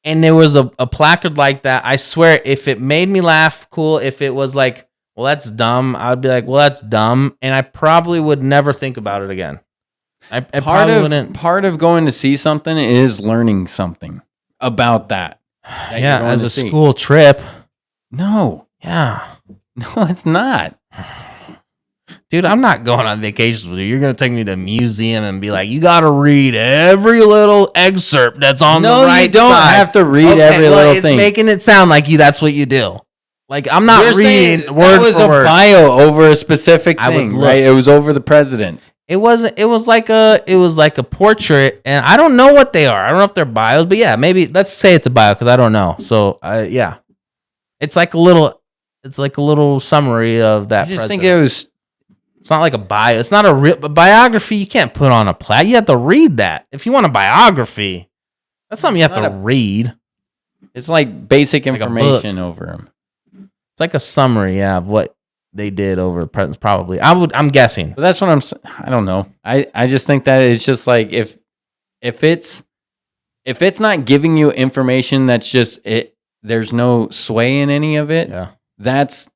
and there was a placard like that, I swear if it made me laugh, cool. If it was like, well, that's dumb, I would be like, well, that's dumb. And I probably would never think about it again. I probably wouldn't. Part of going to see something is learning something about that Yeah, as a school trip. No. Yeah. No, it's not. Dude, I'm not going on vacation with you. You're going to take me to a museum and be like, you got to read every little excerpt that's on the right side. No, you don't have to read every little it's thing. Making it sound like that's what you do. Like, I'm not You're reading saying word that was for word. a bio over a specific I would thing, look. right? It was over the president's. It was like a portrait, and I don't know what they are. I don't know if they're bios, but yeah, maybe let's say it's a bio because I don't know. So yeah, it's like a little summary of that. I just president. think it was. It's not like a bio. It's not a real biography. You can't put on a plaque. You have to read that. If you want a biography, that's something you have to read. It's like basic Like a information over him. It's like a summary, yeah, of what they did over the presidents. Probably, I'm guessing. But that's what I don't know. I just think that it's just like if it's not giving you information that's just it. There's no sway in any of it. Yeah, that's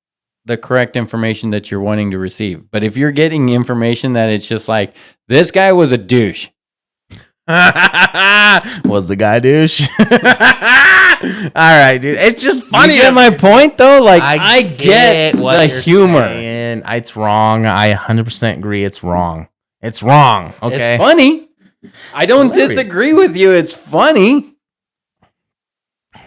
the correct information that you're wanting to receive. But if you're getting information that it's just like, this guy was a douche. was the guy douche? All right, dude. It's just funny. You get my point, though? Like, I get what the you're humor. saying. It's wrong. I 100% agree. It's wrong. It's wrong. Okay. It's funny. I don't disagree with you. It's funny.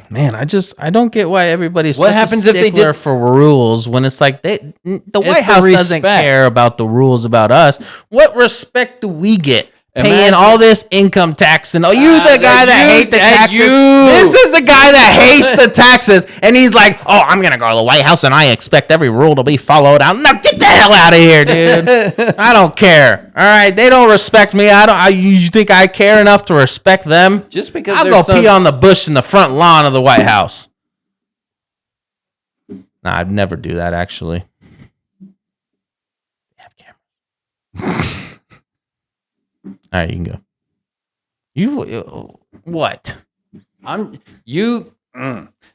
Man, I don't get why everybody's What such happens a if they stickler did- for rules when it's like the White the House doesn't respect. care about the rules about us. What respect do we get? paying all this income tax and you the guy that hates the taxes. This is the guy that hates the taxes, and he's like, "Oh, I'm gonna go to the White House, and I expect every rule to be followed out." No, get the hell out of here, dude. I don't care. All right, they don't respect me. You think I care enough to respect them? Just because I'll go pee on the bush in the front lawn of the White House. Nah, I'd never do that, actually. All right, you can go. You what?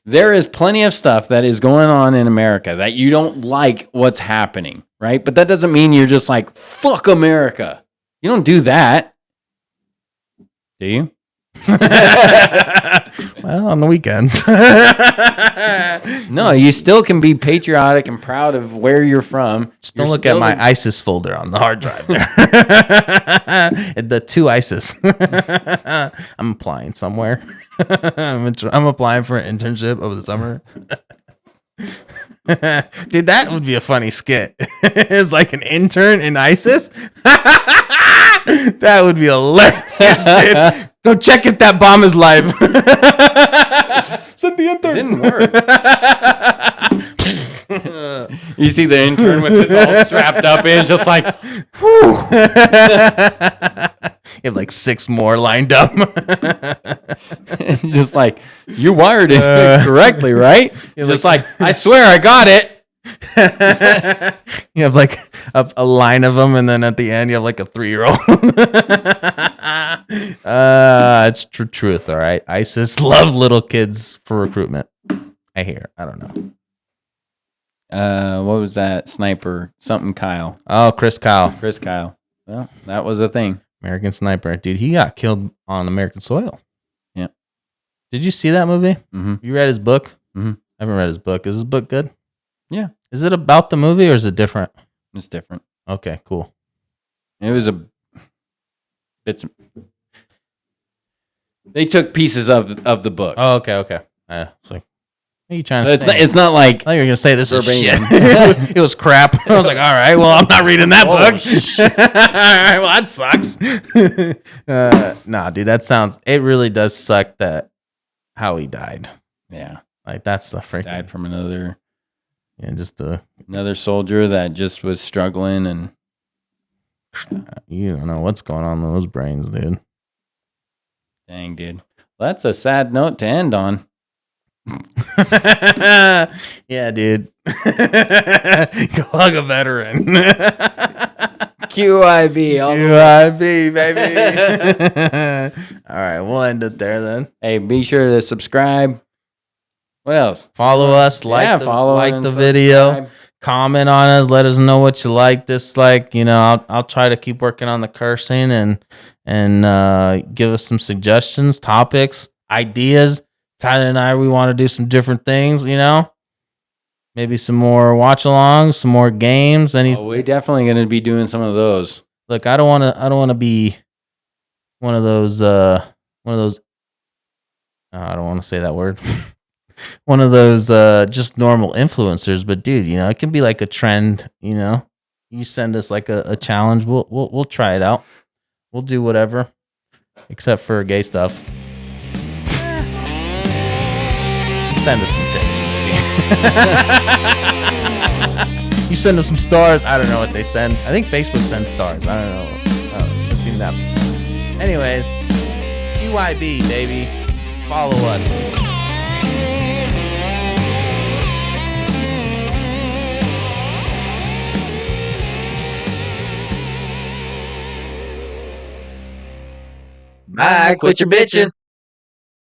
There is plenty of stuff that is going on in America that you don't like what's happening, right? But that doesn't mean you're just like, fuck America. You don't do that. Do you? Well, on the weekends. No, you still can be patriotic and proud of where you're from. Just don't look at my ISIS folder on the hard drive there. The 2 ISIS. I'm applying somewhere. I'm applying for an internship over the summer. Dude, that would be a funny skit. It's like an intern in ISIS. That would be hilarious, dude. Go check if that bomb is live. Send the intern. It didn't work. You see the intern with it all strapped up in, just like, whew. You have like 6 more lined up. Just like, you wired it correctly, right? Just like, I swear I got it. You have like a line of them, and then at the end you have like a 3-year-old. It's truth, all right. ISIS love little kids for recruitment. I hear. I don't know. What was that sniper? Something Kyle. Oh, Chris Kyle. Well, that was a thing. American Sniper. Dude, he got killed on American soil. Yeah. Did you see that movie? Mm-hmm. You read his book? Mm-hmm. I haven't read his book. Is his book good? Yeah. Is it about the movie or is it different? It's different. Okay, cool. It was a bits. They took pieces of the book. Oh, okay. It's like, what are you trying to So say? it's not like I thought you were gonna say this is shit. verbatim. It was crap. I was like, all right, well, I'm not reading that Oh, book. All right, well, that sucks. Nah, dude, it really does suck that how he died. yeah, Like that's the freaking died from another another soldier that just was struggling, and you don't know what's going on in those brains, dude. dang, dude, well, that's a sad note to end on. Yeah, dude. Go hug a veteran. QYB, QYB, baby. All right, we'll end it there then. Hey, be sure to subscribe. What else? Follow us, like the video, comment on us, let us know what you like, dislike. You know, I'll try to keep working on the cursing and give us some suggestions, topics, ideas. Tyler and I, we want to do some different things, you know. Maybe some more watch alongs, some more games. We're definitely going to be doing some of those. Look, I don't want to be one of those. I don't want to say that word. One of those just normal influencers, but dude, you know, it can be like a trend. You know, you send us like a challenge, we'll try it out. We'll do whatever, except for gay stuff. Send us some tips. You send them some stars. I don't know what they send. I think Facebook sends stars. I don't know. I've seen that. Anyways, QYB, baby. Follow us. Bye. Quit your bitching.